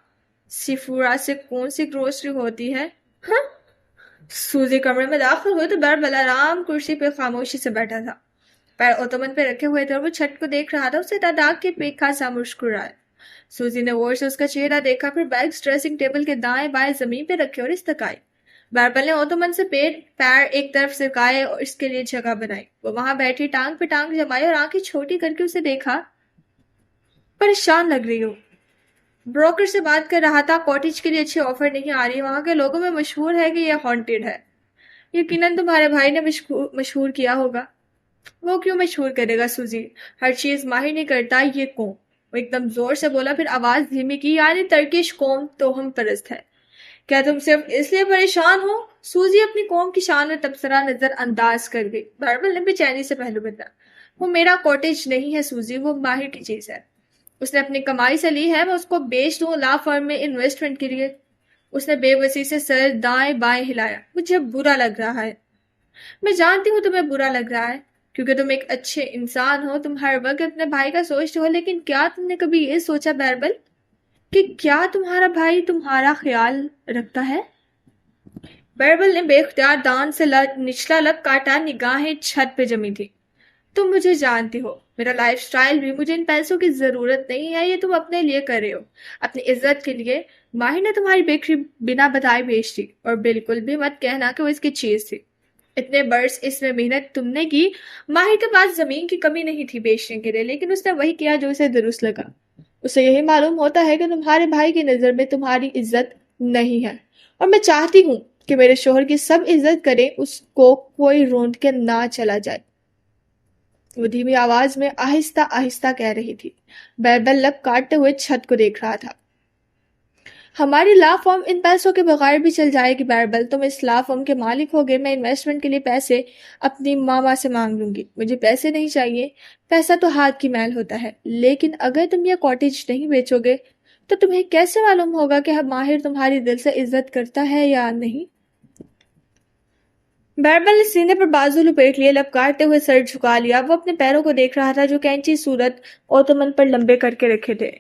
سیفورا سے کون سی گروسری ہوتی ہے؟ ہاں؟ سوزی کمرے میں داخل ہوئے تو بیر بلارام کرسی پہ خاموشی سے بیٹھا تھا، پیر اوتمن پہ رکھے ہوئے تھے اور وہ چھت کو دیکھ رہا تھا۔ اسے داغ کے پیکھا سا مسکرایا۔ سوزی نے غور سے اس کا چہرہ دیکھا، پھر بیگز ڈریسنگ ٹیبل کے دائیں بائیں زمین پہ رکھے اور استقائے۔ بیربل نے اوتمن سے پیر ایک طرف سرکائے اور اس کے لیے جگہ بنائی۔ وہ وہاں بیٹھی ٹانگ پہ ٹانگ جمائی اور آنکھیں چھوٹی کر کے اسے دیکھا۔ پریشان لگ رہی ہو؟ بروکر سے بات کر رہا تھا، کاٹیج کے لیے اچھی آفر نہیں آ رہی، وہاں کے لوگوں میں مشہور ہے کہ یہ ہانٹیڈ ہے۔ یقیناً تمہارے بھائی نے مشہور کیا ہوگا۔ وہ کیوں مشہور کرے گا سوزی؟ ہر چیز ماہر نہیں کرتا، یہ قوم۔ وہ ایک دم زور سے بولا، پھر آواز دھیمی کی، یعنی ترکش قوم توہم پرست ہے۔ کیا تم صرف اس لیے پریشان ہو؟ سوزی اپنی قوم کی شان میں تبصرہ نظر انداز کر گئی۔ بیربل نے بے چینی سے پہلو بدلا۔ وہ میرا کاٹیج نہیں ہے سوزی، وہ ماہر کی چیز ہے۔ اس نے اپنی کمائی سے لی ہے، میں اس کو بیچ دوں لا فرم میں انویسٹمنٹ کے لیے؟ اس نے بے بسی سے سر دائیں بائیں ہلایا۔ مجھے برا لگ رہا ہے۔ میں جانتی ہوں تمہیں برا لگ رہا ہے کیونکہ تم ایک اچھے انسان ہو، تم ہر وقت اپنے بھائی کا سوچتے ہو، لیکن کیا تم نے کبھی یہ سوچا بیربل کہ کیا تمہارا بھائی تمہارا خیال رکھتا ہے؟ بیربل نے بے اختیار دان سے نچلا لب کاٹا، نگاہیں چھت پہ جمی تھی۔ تم مجھے جانتی ہو، میرا لائف سٹائل بھی، مجھے ان پیسوں کی ضرورت نہیں ہے، یہ تم اپنے لیے کر رہے ہو، اپنی عزت کے لیے۔ ماہر نے تمہاری بیکری بنا بتائے بھیج دی، اور بالکل بھی مت کہنا کہ وہ اس کی چیز تھی۔ اتنے برس اس میں محنت تم نے کی، ماہر کے پاس زمین کی کمی نہیں تھی بیچنے کے لیے، لیکن اس نے وہی کیا جو اسے درست لگا۔ اسے یہی معلوم ہوتا ہے کہ تمہارے بھائی کی نظر میں تمہاری عزت نہیں ہے، اور میں چاہتی ہوں کہ میرے شوہر کی سب عزت کریں، اس کو کوئی روند کے نہ چلا جائے۔ وہ دھیمی آواز میں آہستہ آہستہ کہہ رہی تھی۔ بیربل لب کاٹتے ہوئے چھت کو دیکھ رہا تھا۔ ہماری لا فرم ان پیسوں کے بغیر بھی چل جائے گی بیربل، تم اس لا فرم کے مالک ہوگے، میں انویسٹمنٹ کے لیے پیسے اپنی ماما سے مانگ لوں گی، مجھے پیسے نہیں چاہیے، پیسہ تو ہاتھ کی میل ہوتا ہے، لیکن اگر تم یہ کاٹیج نہیں بیچو گے تو تمہیں کیسے معلوم ہوگا کہ ماہر تمہاری دل سے عزت کرتا ہے یا نہیں؟ بیربل نے سینے پر بازو لپیٹ لیے، لب کاٹتے ہوئے سر جھکا لیا۔ وہ اپنے پیروں کو دیکھ رہا تھا جو کینچی صورت اوتمن پر لمبے کر کے رکھے تھے۔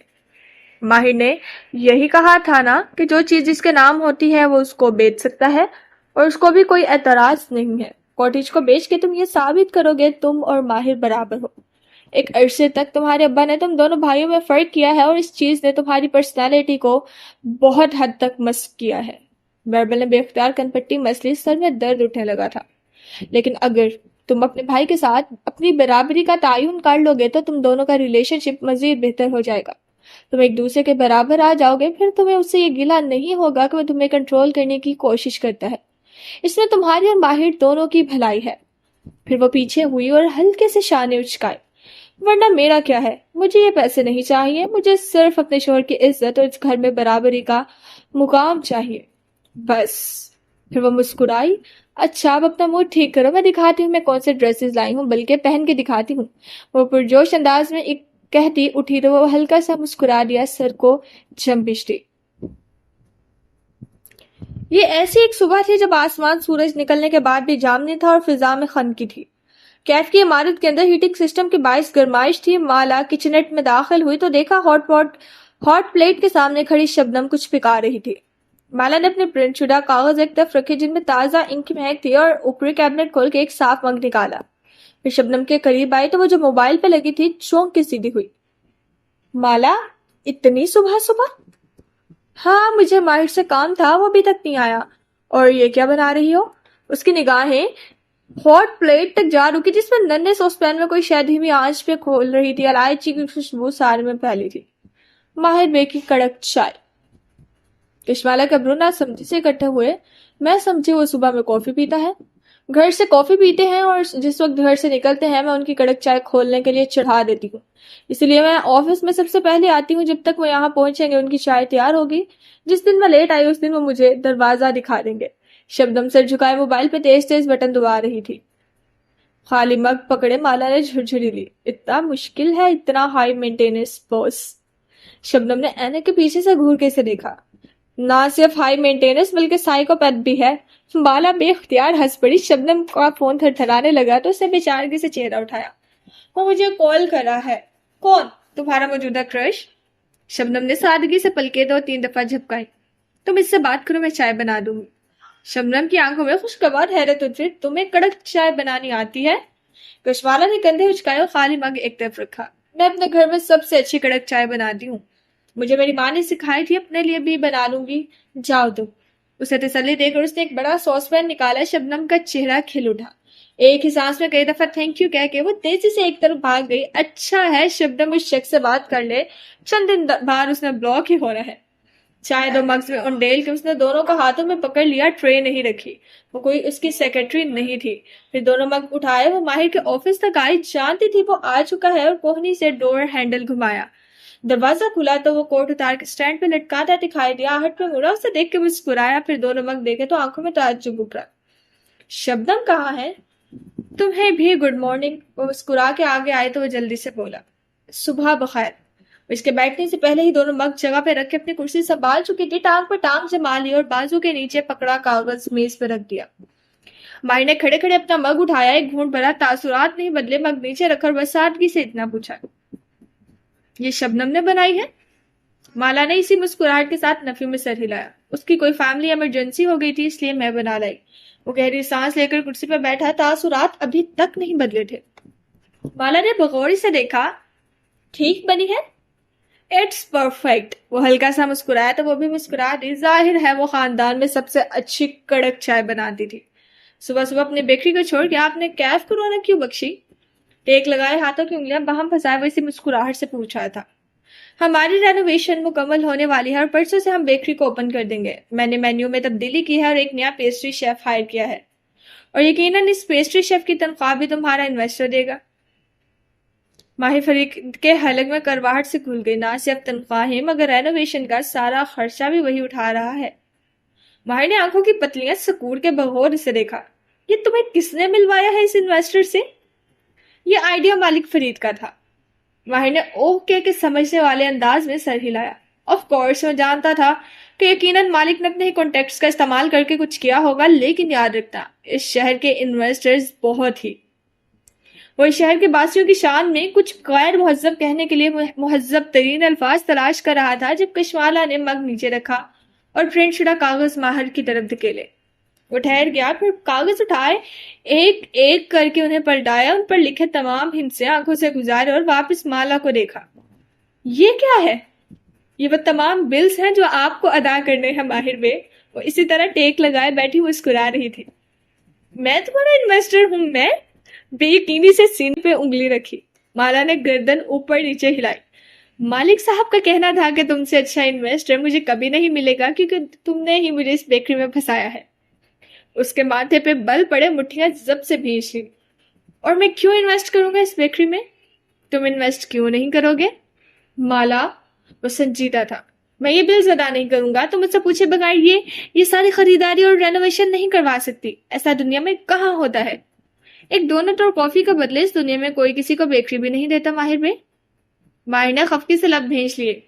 ماہر نے یہی کہا تھا نا کہ جو چیز جس کے نام ہوتی ہے وہ اس کو بیچ سکتا ہے اور اس کو بھی کوئی اعتراض نہیں ہے۔ کاٹیج کو بیچ کے تم یہ ثابت کرو گے تم اور ماہر برابر ہو۔ ایک عرصے تک تمہارے ابا نے تم دونوں بھائیوں میں فرق کیا ہے اور اس چیز نے تمہاری پرسنالٹی کو بہت حد تک مسخ کیا ہے۔ بیربل نے بے اختیار کن پٹی مس لی، سر میں درد اٹھنے لگا تھا۔ لیکن اگر تم اپنے بھائی کے ساتھ اپنی برابری کا تعین کر لو گے تو تم دونوں کا ریلیشن شپ مزید بہتر ہو جائے گا۔ تم ایک دوسرے کے برابر آ جاؤ گے، پھر تمہیں اس سے یہ گلہ نہیں ہوگا کہ وہ تمہیں کنٹرول کرنے کی کوشش کرتا ہے۔ اس میں تمہاری اور ماہر دونوں کی بھلائی ہے۔ پھر وہ پیچھے ہوئی اور ہلکے سے شانے اچکائے۔ ورنہ میرا کیا ہے، مجھے یہ پیسے نہیں چاہیے، مجھے صرف اپنے شوہر کی عزت اور اس گھر میں برابری کا مقام چاہیے، بس۔ پھر وہ مسکرائی۔ اچھا اب اپنا موڈ ٹھیک کرو، میں دکھاتی ہوں میں کون سے ڈریسز لائی ہوں، بلکہ پہن کے دکھاتی ہوں۔ وہ پرجوش انداز میں ایک کہتی اٹھی تو وہ ہلکا سا مسکرا دیا، سر کو جھمبش دی۔ یہ ایسی ایک صبح تھی جب آسمان سورج نکلنے کے بعد بھی جامنی تھا اور فضا میں خنکی تھی۔ کیف کی عمارت کے اندر ہیٹنگ سسٹم کے باعث گرمائش تھی۔ مالا کچنٹ میں داخل ہوئی تو دیکھا ہاٹ پلیٹ کے سامنے کھڑی شبنم کچھ پکا رہی تھی۔ مالا نے اپنے پرنٹ شدہ کاغذ ایک طرف رکھے جن میں تازہ انک کی مہک تھی اور اوپری کیبنٹ کھول کے ایک صاف مگ نکالا۔ پھر شبنم کے قریب آئی تو وہ جو موبائل پہ لگی تھی چونک کے سیدھی ہوئی۔ مالا اتنی صبح صبح؟ ہاں مجھے ماہر سے کام تھا، وہ ابھی تک نہیں آیا۔ اور یہ کیا بنا رہی ہو؟ اس کی نگاہیں ہاٹ پلیٹ تک جا رکی جس میں ننھے سوس پین میں کوئی شے دھیمی آنچ پہ کھول رہی تھی۔ الائچی کی خوشبو سارے میں پھیلی تھی۔ ماہر بے کی کڑک چائے۔ کشمالا کے ابرو نہ سمجھی سے اکٹھے ہوئے۔ میں سمجھی وہ صبح میں کافی پیتا ہے، گھر سے کافی پیتے ہیں، اور جس وقت گھر سے نکلتے ہیں میں ان کی کڑک چائے کھولنے کے لیے چڑھا دیتی ہوں، اس لیے میں آفس میں سب سے پہلے آتی ہوں۔ جب تک وہ یہاں پہنچیں گے ان کی چائے تیار ہوگی۔ جس دن میں لیٹ آئی اس دن وہ مجھے دروازہ دکھا دیں گے۔ شبنم سر جھکائے موبائل پہ تیز تیز بٹن دبا رہی تھی۔ خالی مگ پکڑے مالا نے جھرجھری لی۔ اتنا مشکل ہے اتنا ہائی مینٹیننس باس؟ شبنم نے اینک کے پیچھے سے گھور کے اسے دیکھا۔ نہ صرف ہائی مینٹیننس بلکہ سائیکوپیتھ بھی ہے۔ مالا بے اختیار ہنس پڑی۔ شبنم کا فون تھرتھرانے لگا تو اسے بےچارگی سے چہرہ اٹھایا۔ وہ مجھے کال کر رہا ہے۔ کون؟ تمہارا موجودہ کرش؟ شبنم نے سادگی سے پلکیں 2-3 دفعہ جھپکائی۔ تم اس سے بات کرو، میں چائے بنا دوں گی۔ شبنم کی آنکھوں میں خوشگوار حیرت اتری۔ تمہیں کڑک چائے بنانی آتی ہے؟ کشوالا نے کندھے اچکائے اور خالی مگ ایک طرف رکھا۔ میں اپنے گھر میں سب سے اچھی کڑک چائے بناتی ہوں، مجھے میری ماں نے سکھائی تھی، اپنے لیے بھی بنا لوں گی، جاؤ تم۔ اسے تسلی دے کر اس نے ایک بڑا سوس پین نکالا۔ شبنم کا چہرہ کھل اٹھا۔ ایک ہی سانس میں کئی دفعہ تھینک یو کہہ کے وہ تیزی سے ایک طرف بھاگ گئی۔ اچھا ہے شبنم اس شخص سے بات کر لے، چند دن بعد اس نے بلاک ہی ہونا ہے۔ چائے 2 مگز میں انڈیل کے اس نے دونوں کو ہاتھوں میں پکڑ لیا۔ ٹرے نہیں رکھی، وہ کوئی اس کی سیکرٹری نہیں تھی۔ پھر دونوں مگ اٹھائے۔ وہ ماہر کے آفس تک آئی، جانتی تھی وہ آ چکا ہے، اور کوہنی سے ڈور ہینڈل گھمایا۔ دروازہ کھلا تو وہ کوٹ اتار کے سٹینڈ پہ لٹکاتا دکھائی دیا۔ آہٹ پہ مڑا، اسے دیکھ کے مسکرایا، پھر دونوں مگ دیکھے تو آنکھوں میں تعجب ابھرا۔ شبنم کہاں ہے؟ تمہیں بھی گڈ مارننگ۔ وہ مسکرا کے آگے آئے تو وہ جلدی سے بولا، صبح بخیر۔ اس کے بیٹھنے سے پہلے ہی دونوں مگ جگہ پہ رکھ کے اپنی کرسی سنبھال چکی تھی۔ ٹانگ پر ٹانگ جما لی اور بازو کے نیچے پکڑا کاغذ میز پہ رکھ دیا۔ ماہر نے کھڑے کھڑے اپنا مگ اٹھایا، ایک گھونٹ بھرا، تاثرات نہیں بدلے، مگ نیچے رکھ کر بس سادگی سے اتنا پوچھا، یہ شبنم نے بنائی ہے؟ مالا نے اسی مسکراہٹ کے ساتھ نفی میں سر ہلایا۔ اس کی کوئی فیملی ایمرجنسی ہو گئی تھی اس لیے میں بنا لائی۔ وہ گہری سانس لے کر کرسی پہ بیٹھا۔ تاثرات ابھی تک نہیں بدلے تھے۔ مالا نے بغوری سے دیکھا، ٹھیک بنی ہے؟ It's perfect. وہ ہلکا سا مسکرایا تو وہ بھی مسکرا دی۔ ظاہر ہے وہ خاندان میں سب سے اچھی کڑک چائے بناتی تھی۔ صبح صبح اپنی بیکری کو چھوڑ کے آپ نے کیف کو رونق کیوں بخشی؟ ٹیک لگائے ہاتھوں کی انگلیاں باہم پھنسائے وہ اسی مسکراہٹ سے پوچھا تھا۔ ہماری رینوویشن مکمل ہونے والی ہے اور پرسوں سے ہم بیکری کو اوپن کر دیں گے۔ میں نے مینیو میں تبدیلی کی ہے اور ایک نیا پیسٹری شیف ہائر کیا ہے، اور یقیناً اس پیسٹری شیف کی تنخواہ بھی تمہارا انویسٹر دے گا۔ ماہر فریق کے حلق میں کرواہٹ سے کھل گئی۔ نہ صرف تنخواہیں مگر رینوویشن کا سارا خرچہ بھی وہی اٹھا رہا ہے۔ ماہر نے آنکھوں کی پتلیاں سکوڑ کے بغور اسے دیکھا۔ یہ تمہیں کس نے ملوایا ہے اس انویسٹر سے؟ یہ آئیڈیا مالک فرید کا تھا۔ ماہر نے اوکے کے سمجھنے والے انداز میں سر ہلایا۔ آف کورس میں جانتا تھا کہ یقیناً مالک نے اپنے ہی کانٹیکٹس کا استعمال کر کے کچھ کیا ہوگا، لیکن یاد رکھنا اس شہر کے انویسٹرز بہت ہی وہ شہر کے باسیوں کی شان میں کچھ غیر مہذب کہنے کے لیے مہذب ترین الفاظ تلاش کر رہا تھا جب کشمالہ نے مگ نیچے رکھا اور پرنٹ شدہ کاغذ ماہر کی طرف دھکیلے۔ وہ ٹھہر گیا، پھر کاغذ اٹھائے، ایک ایک کر کے انہیں پلٹایا، ان پر لکھے تمام ہندسے آنکھوں سے گزارے اور واپس مالا کو دیکھا۔ یہ کیا ہے؟ یہ وہ تمام بلز ہیں جو آپ کو ادا کرنے ہیں ماہر بے۔ وہ اسی طرح ٹیک لگائے بیٹھی مسکرا رہی تھی۔ میں تمہارا انویسٹر ہوں، میں بے یقینی سے سینے پہ انگلی رکھی۔ مالا نے گردن اوپر نیچے ہلائی۔ مالک صاحب کا کہنا تھا کہ تم سے اچھا انویسٹر مجھے کبھی نہیں ملے گا کیونکہ تم نے ہی مجھے اس بیکری میں پھنسایا ہے۔ اس کے ماتھے پہ بل پڑے مٹھیاں ضبط سے بھینچ لی۔ اور میں کیوں انویسٹ کروں گا اس بیکری میں؟ تم انویسٹ کیوں نہیں کرو گے؟ مالا، وہ سنجیدہ تھا، میں یہ بلز ادا نہیں کروں گا۔ تم مجھ سے پوچھے بغیر یہ ساری خریداری اور رینوویشن نہیں کروا سکتی۔ ایسا دنیا میں کہاں ہوتا ہے؟ ایک ڈونٹ اور کافی کا بدلے اس دنیا میں کوئی کسی کو بیکری بھی نہیں دیتا ماہر بے۔ ماہر نے خفگی سے لب بھینچ لیے۔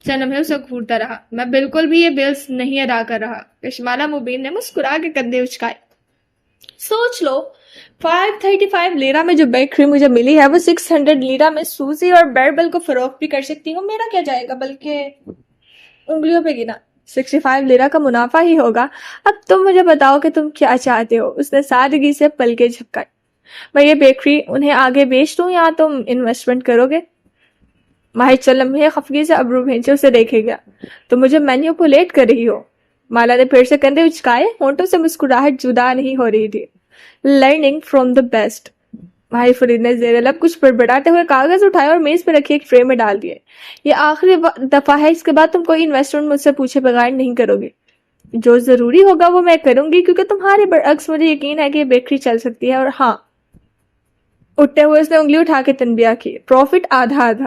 چند لمحے اسے گھورتا رہا۔ میں بالکل بھی یہ بلز نہیں ادا کر رہا۔ کشمالہ مبین نے مسکرا کے کندھے اچکائے۔ سوچ لو، 535 لیرہ میں جو بیکری مجھے ملی ہے وہ 600 لیرہ میں سوزی اور بیربل کو فروخت بھی کر سکتی ہوں۔ میرا کیا جائے گا، بلکہ انگلیوں پہ گنا 65 لیرہ کا منافع ہی ہوگا۔ اب تم مجھے بتاؤ کہ تم کیا چاہتے ہو؟ اس نے سادگی سے پلکیں جھپکائی۔ میں یہ بیکری انہیں آگے بیچ دوں یا تم انویسٹمنٹ کرو گے؟ ماہر چند لمحے خفگی سے ابرو بھینچے اسے دیکھے گیا۔ تم مجھے مینیپولیٹ کر رہی ہو؟ مالا نے پھر سے کندھے اچکائے، ہونٹوں سے مسکراہٹ جدا نہیں ہو رہی تھی۔ Learning from the best. ماہر فرید نے زیر لب کچھ بڑبڑاتے ہوئے کاغذ اٹھائے اور میز پہ رکھی ایک ٹرے میں ڈال دیے۔ یہ آخری دفعہ ہے، اس کے بعد تم کوئی انویسٹمنٹ مجھ سے پوچھے بغیر نہیں کرو گے۔ جو ضروری ہوگا وہ میں کروں گی کیونکہ تمہارے برعکس مجھے یقین ہے کہ یہ بیکری چل سکتی ہے۔ اور ہاں، اٹھتے ہوئے اس نے انگلی اٹھا کے تنبیہ کی، پروفٹ آدھا آدھا۔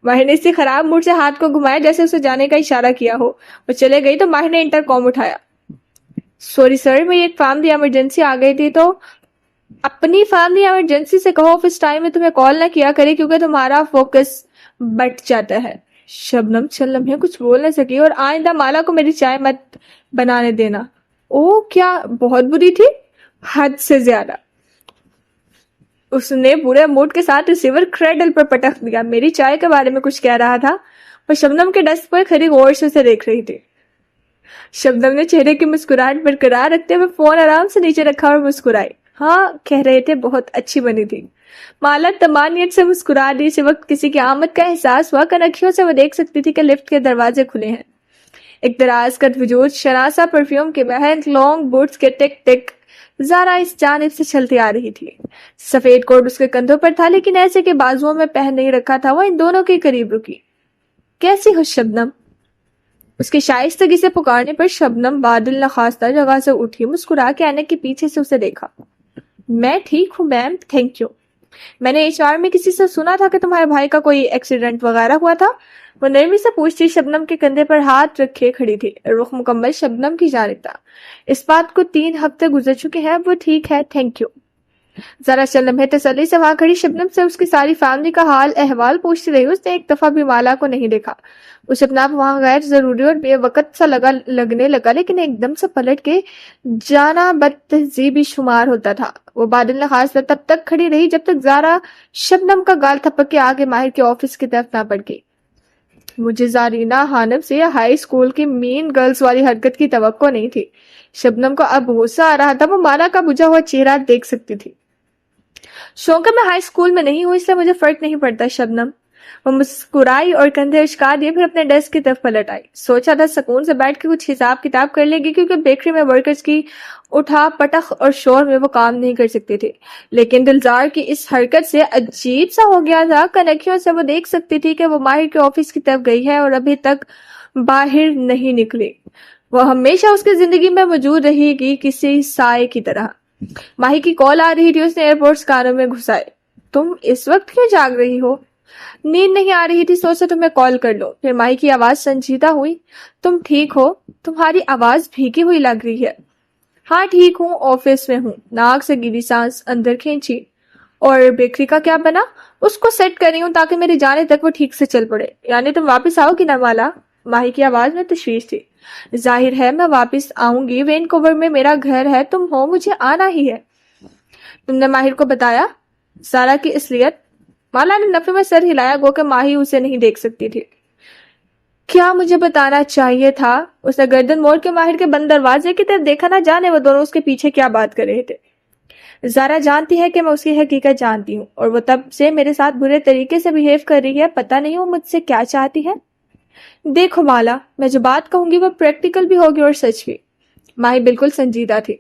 ماہر نے اسی خراب موڈ سے ہاتھ کو گھمایا جیسے اسے جانے کا اشارہ کیا ہو۔ وہ چلے گئی تو ماہر نے انٹر کام اٹھایا۔ سوری سر، میں ایک فیملی ایمرجنسی آ گئی تھی تو اپنی فیملی ایمرجنسی سے کہو آفس ٹائم میں تمہیں کال نہ کیا کرے کیونکہ تمہارا فوکس بٹ جاتا ہے۔ شبنم چند لمحے کچھ بول نہ سکی۔ اور آئندہ مالا کو میری چائے مت بنانے دینا۔ او، کیا بہت بری تھی؟ حد سے زیادہ۔ اس نے برے موڈ کے ساتھ ریسیور کریڈل پر پٹخ دیا۔ میری چائے کے بارے میں کچھ کہہ رہا تھا۔ وہ شبنم کے ڈیسک پر کھڑی غور سے اسے دیکھ رہی تھی۔ شبنم نے چہرے کی مسکراہٹ برقرار رکھتے ہوئے فون آرام سے نیچے رکھا اور مسکرائی۔ ہاں، کہہ رہے تھے بہت اچھی بنی تھی۔ مالا تمانیت سے مسکرا دی۔ اسی وقت کسی کی آمد کا احساس ہوا۔ کنکھیوں سے وہ دیکھ سکتی تھی کہ لفٹ کے دروازے کھلے ہیں۔ ایک دراز قد وجود شناسا پرفیوم کے مہک لانگ بوٹس کے ٹک ٹک زارا اس جانب سے چلتی آ رہی تھی۔ سفید کوٹ اس کے کندھوں پر تھا لیکن ایسے کہ بازوؤں میں پہن نہیں رکھا تھا۔ وہ ان دونوں کے قریب رکی۔ کیسی ہو شبنم؟ اس کی شائستگی سے پکارنے پر شبنم بادل نخواستہ جگہ سے اٹھی، مسکرا کے اینے کے پیچھے سے اسے دیکھا۔ میں ٹھیک ہوں میم، تھینک یو۔ میں نے HR میں کسی سے سنا تھا کہ تمہارے بھائی کا کوئی ایکسیڈنٹ وغیرہ ہوا تھا۔ وہ نرمی سے پوچھتی شبنم کے کندھے پر ہاتھ رکھے کھڑی تھی۔ رخ مکمل شبنم کی جانب تھا۔ اس بات کو 3 ہفتے گزر چکے ہیں۔ وہ ٹھیک ہے، تھینک یو۔ ذرا چند لمحے تسلی سے وہاں کھڑی شبنم سے اس کی ساری فیملی کا حال احوال پوچھتی رہی۔ اس نے ایک دفعہ بھی مالا کو نہیں دیکھا۔ اسے اپنا وہاں غیر ضروری اور بے وقت سا لگنے لگا لیکن ایک دم سے پلٹ کے جانا بد تہذیبی شمار ہوتا تھا۔ وہ بادل نخاس پر تب تک کھڑی رہی جب تک زارا شبنم کا گال تھپک کے آگے ماہر کے آفس کی طرف نہ بڑھ گئی۔ مجھے زارینہ حانف سے ہائی اسکول کی مین گرلز والی حرکت کی توقع نہیں تھی۔ شبنم کو اب غصہ آ رہا تھا۔ وہ مالا کا بجھا ہوا چہرہ دیکھ سکتی تھی۔ شوکہ میں ہائی اسکول میں نہیں ہوں اس سے مجھے فرق نہیں پڑتا شبنم۔ وہ مسکرائی اور کندھے اچکا دیے، پھر اپنے ڈیسک کی طرف پلٹ آئی۔ سوچا تھا سکون سے بیٹھ کے کچھ حساب کتاب کر لے گی کیونکہ بیکری میں ورکرز کی اٹھا پٹخ اور شور میں وہ کام نہیں کر سکتی تھی، لیکن دلزار کی اس حرکت سے عجیب سا ہو گیا تھا۔ کنکھیوں سے وہ دیکھ سکتی تھی کہ وہ ماہر کے آفس کی طرف گئی ہے اور ابھی تک باہر نہیں نکلی۔ وہ ہمیشہ اس کی زندگی میں موجود رہے گی کسی سائے کی طرح۔ ماہر کی کال آ رہی تھی۔ اس نے ایئرپورٹس کانوں میں گھسائے۔ تم اس وقت کیوں جاگ رہی ہو؟ نیند نہیں آ رہی تھی، سوچا تمہیں کال کر لو۔ پھر ماہی کی آواز سنجیدہ ہوئی۔ تم ٹھیک ہو؟ تمہاری آواز بھیگی ہوئی لگ رہی ہے۔ ہاں ٹھیک ہوں، آفس میں ہوں۔ ناک سے گیلی سانس اندر کھینچی۔ اور بیکری کا کیا بنا؟ اس کو سیٹ کر رہی ہوں تاکہ میرے جانے تک وہ ٹھیک سے چل پڑے۔ یعنی تم واپس آؤ گی نا مالا؟ ماہی کی آواز میں تشویش تھی۔ ظاہر ہے میں واپس آؤں گی، وینکوور میں میرا گھر ہے، تم ہو، مجھے آنا ہی ہے۔ تم نے ماہر کو بتایا؟ زارا کی اصلیت؟ مالا نے نفی میں سر ہلایا گو کہ ماہی اسے نہیں دیکھ سکتی تھی. کیا مجھے بتانا چاہیے تھا؟ اس نے گردن موڑ کے ماہر کے بند دروازے کی طرف دیکھا. نہ جانے وہ دونوں اس کے پیچھے کیا بات کر رہے تھے. زارا جانتی ہے کہ میں اس کی حقیقت جانتی ہوں اور وہ تب سے میرے ساتھ برے طریقے سے بیہیو کر رہی ہے. پتہ نہیں وہ مجھ سے کیا چاہتی ہے. دیکھو مالا، میں جو بات کہوں گی وہ پریکٹیکل بھی ہوگی اور سچ بھی. ماہر بالکل سنجیدہ تھی.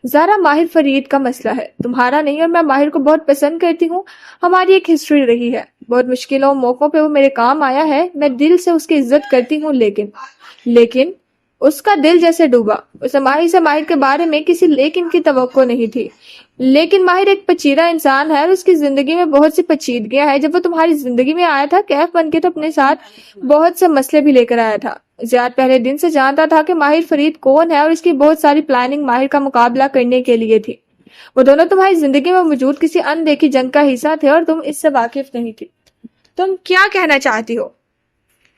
زارا، ماہر فرید کا مسئلہ ہے، تمہارا نہیں، اور میں ماہر کو بہت پسند کرتی ہوں. ہماری ایک ہسٹری رہی ہے، بہت مشکلوں موقعوں پہ وہ میرے کام آیا ہے. میں دل سے اس کی عزت کرتی ہوں، لیکن اس کا دل جیسے ڈوبا. اسے ماہر کے بارے میں کسی لیکن کی توقع نہیں تھی. لیکن ماہر ایک پیچیدہ انسان ہے اور اس کی زندگی میں بہت سی پیچیدگیاں ہیں. جب وہ تمہاری زندگی میں آیا تھا، کیف بن کے تو اپنے ساتھ بہت سے مسئلے بھی لے کر آیا تھا. زیاد پہلے دن سے جانتا تھا کہ ماہر فرید کون ہے اور اس کی بہت ساری پلاننگ ماہر کا مقابلہ کرنے کے لیے تھی. وہ دونوں تمہاری زندگی میں موجود کسی ان دیکھی جنگ کا حصہ تھے اور تم اس سے واقف نہیں تھی. تم کیا کہنا چاہتی ہو؟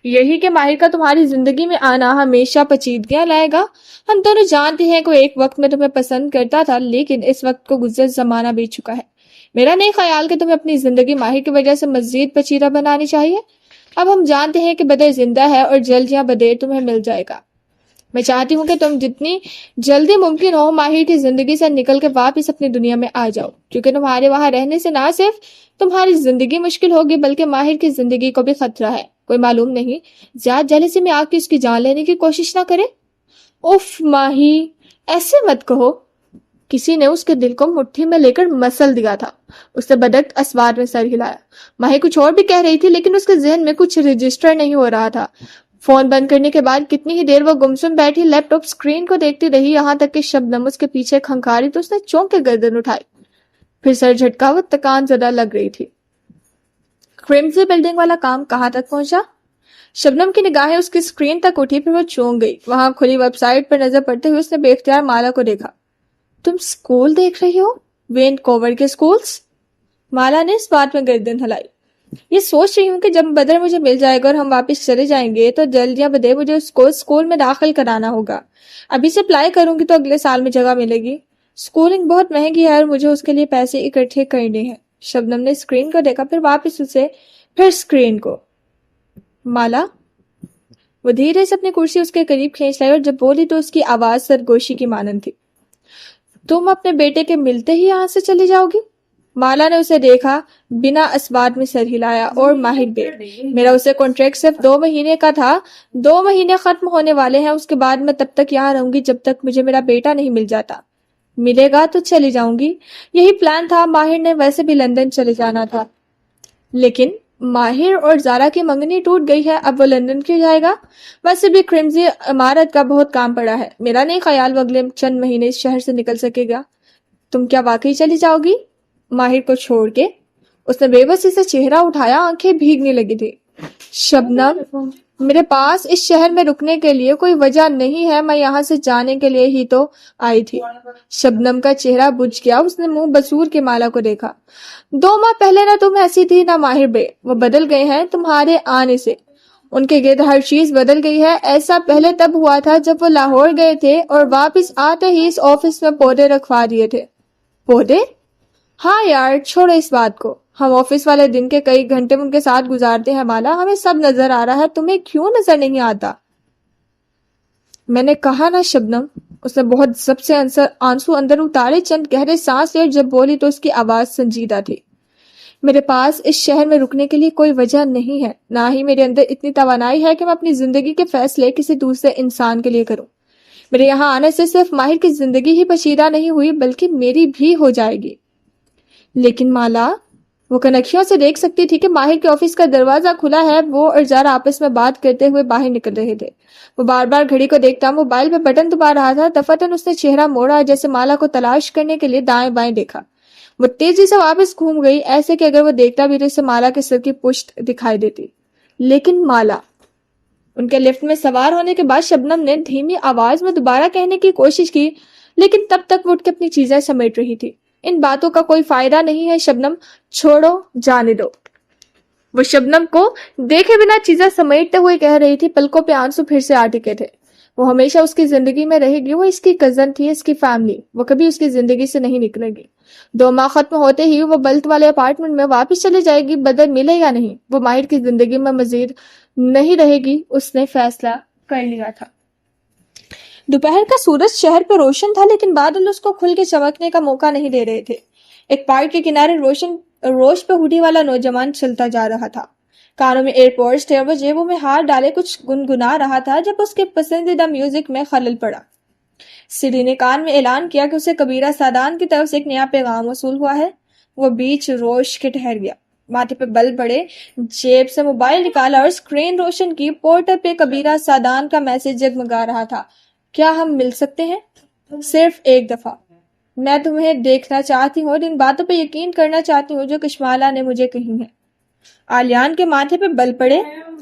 یہی کہ ماہر کا تمہاری زندگی میں آنا ہمیشہ پیچیدگیاں لائے گا. ہم دونوں جانتے ہیں کہ وہ ایک وقت میں تمہیں پسند کرتا تھا، لیکن اس وقت کو گزر زمانہ بیت چکا ہے. میرا نہیں خیال کہ تمہیں اپنی زندگی ماہر کی وجہ سے مزید پیچیدہ بنانی چاہیے. اب ہم جانتے ہیں کہ بدر زندہ ہے اور جلد یا بدیر تمہیں مل جائے گا. میں چاہتی ہوں کہ تم جتنی جلدی ممکن ہو ماہر کی زندگی سے نکل کے واپس اپنی دنیا میں آ جاؤ، کیونکہ تمہارے وہاں رہنے سے نہ صرف تمہاری زندگی مشکل ہوگی بلکہ ماہر کی زندگی کو بھی خطرہ ہے. کوئی معلوم نہیں زیادہ جلدی میں آ کے اس کی جان لینے کی کوشش نہ کرے. اف ماہی، ایسے مت کہو. کسی نے اس کے دل کو مٹھی میں لے کر مسل دیا تھا. اس نے بدک اسوار میں سر ہلایا. ماہی کچھ اور بھی کہہ رہی تھی لیکن اس کے ذہن میں کچھ رجسٹر نہیں ہو رہا تھا. فون بند کرنے کے بعد کتنی ہی دیر وہ گمسم بیٹھی لیپ ٹاپ اسکرین کو دیکھتی رہی، یہاں تک کہ شبنم اس کے پیچھے کھنکھاری تو اس نے چونک کے گردن اٹھائی. پھر سر جھٹکا. وہ تکان زدہ لگ رہی تھی. کرمزی بلڈنگ والا کام کہاں تک پہنچا؟ شبنم کی نگاہیں اس کی اسکرین تک اٹھی. پھر وہ چونک گئی. وہاں کھلی ویب سائٹ پر نظر پڑتے ہوئے اس نے بے اختیار مالا کو دیکھا. تم اسکول دیکھ رہی ہو؟ وینکوور کے اسکولز؟ مالا نے اس بات میں گردن ہلائی. یہ سوچ رہی ہوں کہ جب بدر مجھے مل جائے گا اور ہم واپس چلے جائیں گے تو جلد یا بدیر مجھے اس کو اسکول میں داخل کرانا ہوگا. ابھی سے اپلائی کروں گی تو اگلے سال میں جگہ ملے گی. اسکولنگ بہت مہنگی ہے اور مجھے اس کے لیے پیسے اکٹھے کرنے ہیں. شبنم نے اسکرین کو دیکھا، پھر واپس اسے، پھر اسکرین کو. مالا، وہ دھیرے سے اپنی کرسی اس کے قریب کھینچ لائی اور جب بولی تو اس کی آواز سرگوشی کی مانند تھی. تم اپنے بیٹے کے ملتے ہی یہاں سے چلی جاؤ گی؟ مالا نے اسے دیکھا، بنا اسبات میں سر ہلایا. اور ماہر بے، میرا اسے کانٹریکٹ صرف 2 مہینے کا تھا. 2 مہینے ختم ہونے والے ہیں، اس کے بعد میں تب تک یہاں رہوں گی جب تک مجھے میرا بیٹا نہیں مل جاتا. ملے گا تو چلی جاؤں گی. یہی پلان تھا. ماہر نے ویسے بھی لندن چلے جانا تھا، لیکن ماہر اور زارا کی منگنی ٹوٹ گئی ہے. اب وہ لندن کیوں جائے گا؟ ویسے بھی کرمزی عمارت کا بہت کام پڑا ہے. میرا نہیں خیال وہ اگلے چند مہینے اس شہر سے نکل سکے گا. تم کیا واقعی چلی جاؤ گی ماہر کو چھوڑ کے؟ اس نے بے بسی سے چہرہ اٹھایا. آنکھیں بھیگنے لگی تھی. شبنم، میرے پاس اس شہر میں رکنے کے لیے کوئی وجہ نہیں ہے. میں یہاں سے جانے کے لیے ہی تو آئی تھی. شبنم کا چہرہ بجھ گیا. اس نے منہ بسور کے مالا کو دیکھا. 2 ماہ پہلے نہ تم ایسی تھی نہ ماہر بے. وہ بدل گئے ہیں تمہارے آنے سے. ان کے گرد ہر چیز بدل گئی ہے. ایسا پہلے تب ہوا تھا جب وہ لاہور گئے تھے اور واپس آتے ہی اس آفس میں پودے رکھوا دیے تھے. پودے؟ ہاں یار، چھوڑو اس بات کو. ہم آفس والے دن کے کئی گھنٹے ان کے ساتھ گزارتے ہیں مالا. ہمیں سب نظر آ رہا ہے. تمہیں کیوں نظر نہیں آتا؟ میں نے کہا نا شبنم. اس نے بہت ضبط سے آنسو اندر اتارے. چند گہرے سانس لیے. جب بولی تو اس کی آواز سنجیدہ تھی. میرے پاس اس شہر میں رکنے کے لیے کوئی وجہ نہیں ہے. نہ ہی میرے اندر اتنی توانائی ہے کہ میں اپنی زندگی کے فیصلے کسی دوسرے انسان کے لیے کروں. میرے یہاں آنے سے صرف ماہر کی زندگی ہی پشیدہ نہیں ہوئی بلکہ میری بھی ہو جائے گی. لیکن مالا، وہ کنکھیوں سے دیکھ سکتی تھی کہ ماہر کے آفس کا دروازہ کھلا ہے. وہ اور زارا آپس میں بات کرتے ہوئے باہر نکل رہے تھے. وہ بار بار گھڑی کو دیکھتا، موبائل پہ بٹن دبا رہا تھا. دفعتاً اس نے چہرہ موڑا جیسے مالا کو تلاش کرنے کے لیے دائیں بائیں دیکھا. وہ تیزی سے واپس گھوم گئی، ایسے کہ اگر وہ دیکھتا بھی تو اسے مالا کے سر کی پشت دکھائی دیتی. لیکن مالا. ان کے لفٹ میں سوار ہونے کے بعد شبنم نے دھیمی آواز میں دوبارہ کہنے کی کوشش کی، لیکن تب تک وہ اٹھ کے اپنی چیزیں سمیٹ رہی تھی. ان باتوں کا کوئی فائدہ نہیں ہے شبنم، چھوڑو، جانے دو. وہ شبنم کو دیکھے بنا چیزیں سمیٹتے ہوئے کہہ رہی تھی. پلکوں پہ آنسو پھر سے آ ٹکے تھے. وہ ہمیشہ اس کی زندگی میں رہے گی. وہ اس کی کزن تھی، اس کی فیملی. وہ کبھی اس کی زندگی سے نہیں نکلے گی. 2 ماہ ختم ہوتے ہی وہ بلت والے اپارٹمنٹ میں واپس چلے جائے گی، بدل ملے یا نہیں، وہ ماہر کی زندگی میں مزید نہیں رہے گی، اس نے فیصلہ کر لیا تھا۔ دوپہر کا سورج شہر پہ روشن تھا، لیکن بادل اس کو کھل کے چمکنے کا موقع نہیں دے رہے تھے۔ ایک پارک کے کنارے روش پہ ہوڈی والا نوجوان چلتا جا رہا تھا، کانوں میں ایئرپورٹس تھے اور وہ جیبوں میں ہاتھ ڈالے کچھ گنگنا رہا تھا جب اس کے پسندیدہ میوزک میں خلل پڑا۔ سیڑھی نے کان میں اعلان کیا کہ اسے کبیرہ سادان کی طرف سے ایک نیا پیغام وصول ہوا ہے۔ وہ بیچ روش کے ٹھہر گیا، ماتھے پہ بل پڑے، جیب سے موبائل نکالا اور اسکرین روشن کی۔ پورٹل پہ کبیرہ سادان کا میسج جگمگا رہا تھا، کیا ہم مل سکتے ہیں؟ صرف ایک دفعہ، میں تمہیں دیکھنا چاہتی ہوں اور ان باتوں پہ یقین کرنا چاہتی ہوں جو کشمالہ نے مجھے کہی ہیں۔ آلیان کے ماتھے پہ بل پڑے۔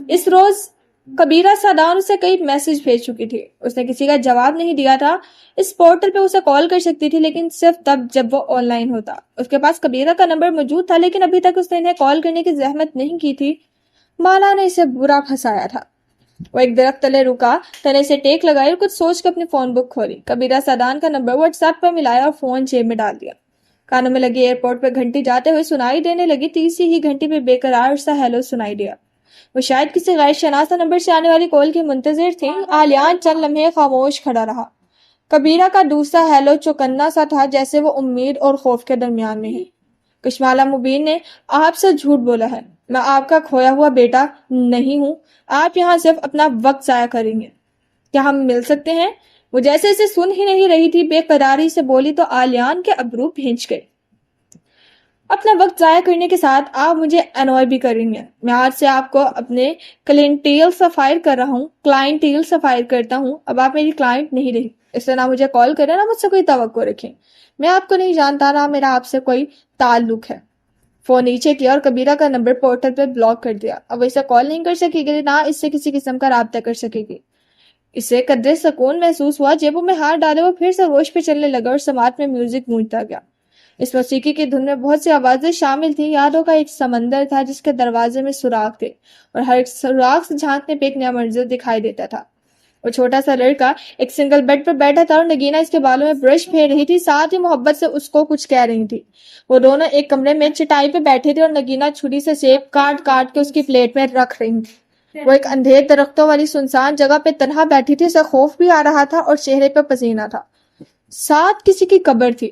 اس روز کبیرہ سادان اسے کئی میسج بھیج چکی تھی، اس نے کسی کا جواب نہیں دیا تھا۔ اس پورٹل پہ اسے کال کر سکتی تھی، لیکن صرف تب جب وہ آن لائن ہوتا۔ اس کے پاس کبیرہ کا نمبر موجود تھا، لیکن ابھی تک اس نے انہیں کال کرنے کی زحمت نہیں کی تھی۔ مالا نے اسے برا پھنسایا تھا۔ وہ ایک درخت تلے رکا، تنے سے ٹیک لگائی اور کچھ سوچ کے اپنی فون بک کھولی۔ کبیرہ سادان کا نمبر واٹس ایپ پر ملایا اور فون جیب میں ڈال دیا۔ کانوں میں لگی ایئرپورٹ پہ گھنٹی جاتے ہوئے سنائی دینے لگی۔ تیسری ہی گھنٹی پہ بے قرار سا ہیلو سنائی دیا۔ وہ شاید کسی غیر شناسا نمبر سے آنے والی کال کی منتظر تھی۔ آلیان چند لمحے خاموش کھڑا رہا۔ کبیرہ کا دوسرا ہیلو چوکنا سا تھا، جیسے وہ امید اور خوف کے درمیان میں ہے۔ کشمالہ مبین نے آپ سے جھوٹ بولا ہے، میں آپ کا کھویا ہوا بیٹا نہیں ہوں، آپ یہاں صرف اپنا وقت ضائع کریں گے، کیا ہم مل سکتے ہیں؟ وہ جیسے اسے سن ہی نہیں رہی تھی، بے قراری سے بولی تو آلیان کے ابرو بھینچ گئے۔ اپنا وقت ضائع کرنے کے ساتھ آپ مجھے انوائے بھی کریں گے۔ میں آج سے آپ کو اپنے کلائنٹیل سے فائر کر رہا ہوں، کلائنٹیل سے فائر کرتا ہوں۔ اب آپ میری کلائنٹ نہیں رہی، اس لیے نہ مجھے کال کریں نہ مجھ سے کوئی توقع رکھیں۔ میں آپ کو نہیں جانتا، نہ میرا آپ سے کوئی تعلق ہے۔ فون نیچے کیا اور کبیرہ کا نمبر پورٹل پہ بلاک کر دیا۔ اب وہ اسے کال نہیں کر سکے گی، نہ اس سے کسی قسم کا رابطہ کر سکے گی۔ اسے قدرے سکون محسوس ہوا، جیبوں میں ہاتھ ڈالے وہ پھر سے روش پہ چلنے لگا اور سماعت میں میوزک گونجتا گیا۔ اس موسیقی کی دھن میں بہت سی آوازیں شامل تھیں، یادوں کا ایک سمندر تھا جس کے دروازے میں سوراخ تھے اور ہر ایک سوراخ سے جھانکنے پہ ایک نیا منظر دکھائی دیتا تھا۔ وہ چھوٹا سا لڑکا ایک سنگل بیڈ پر بیٹھا تھا اور نگینہ اس کے بالوں میں برش پھیر رہی تھی، ساتھ ہی محبت سے اس کو کچھ کہہ رہی تھی۔ وہ دونوں ایک کمرے میں چٹائی پہ بیٹھے تھے اور نگینہ چھری سے سیب کاٹ کاٹ کے اس کی پلیٹ میں رکھ رہی تھی۔ وہ ایک اندھیر درختوں والی سنسان جگہ پہ تنہا بیٹھی تھی، اسے خوف بھی آ رہا تھا اور چہرے پہ پسینہ تھا، ساتھ کسی کی قبر تھی۔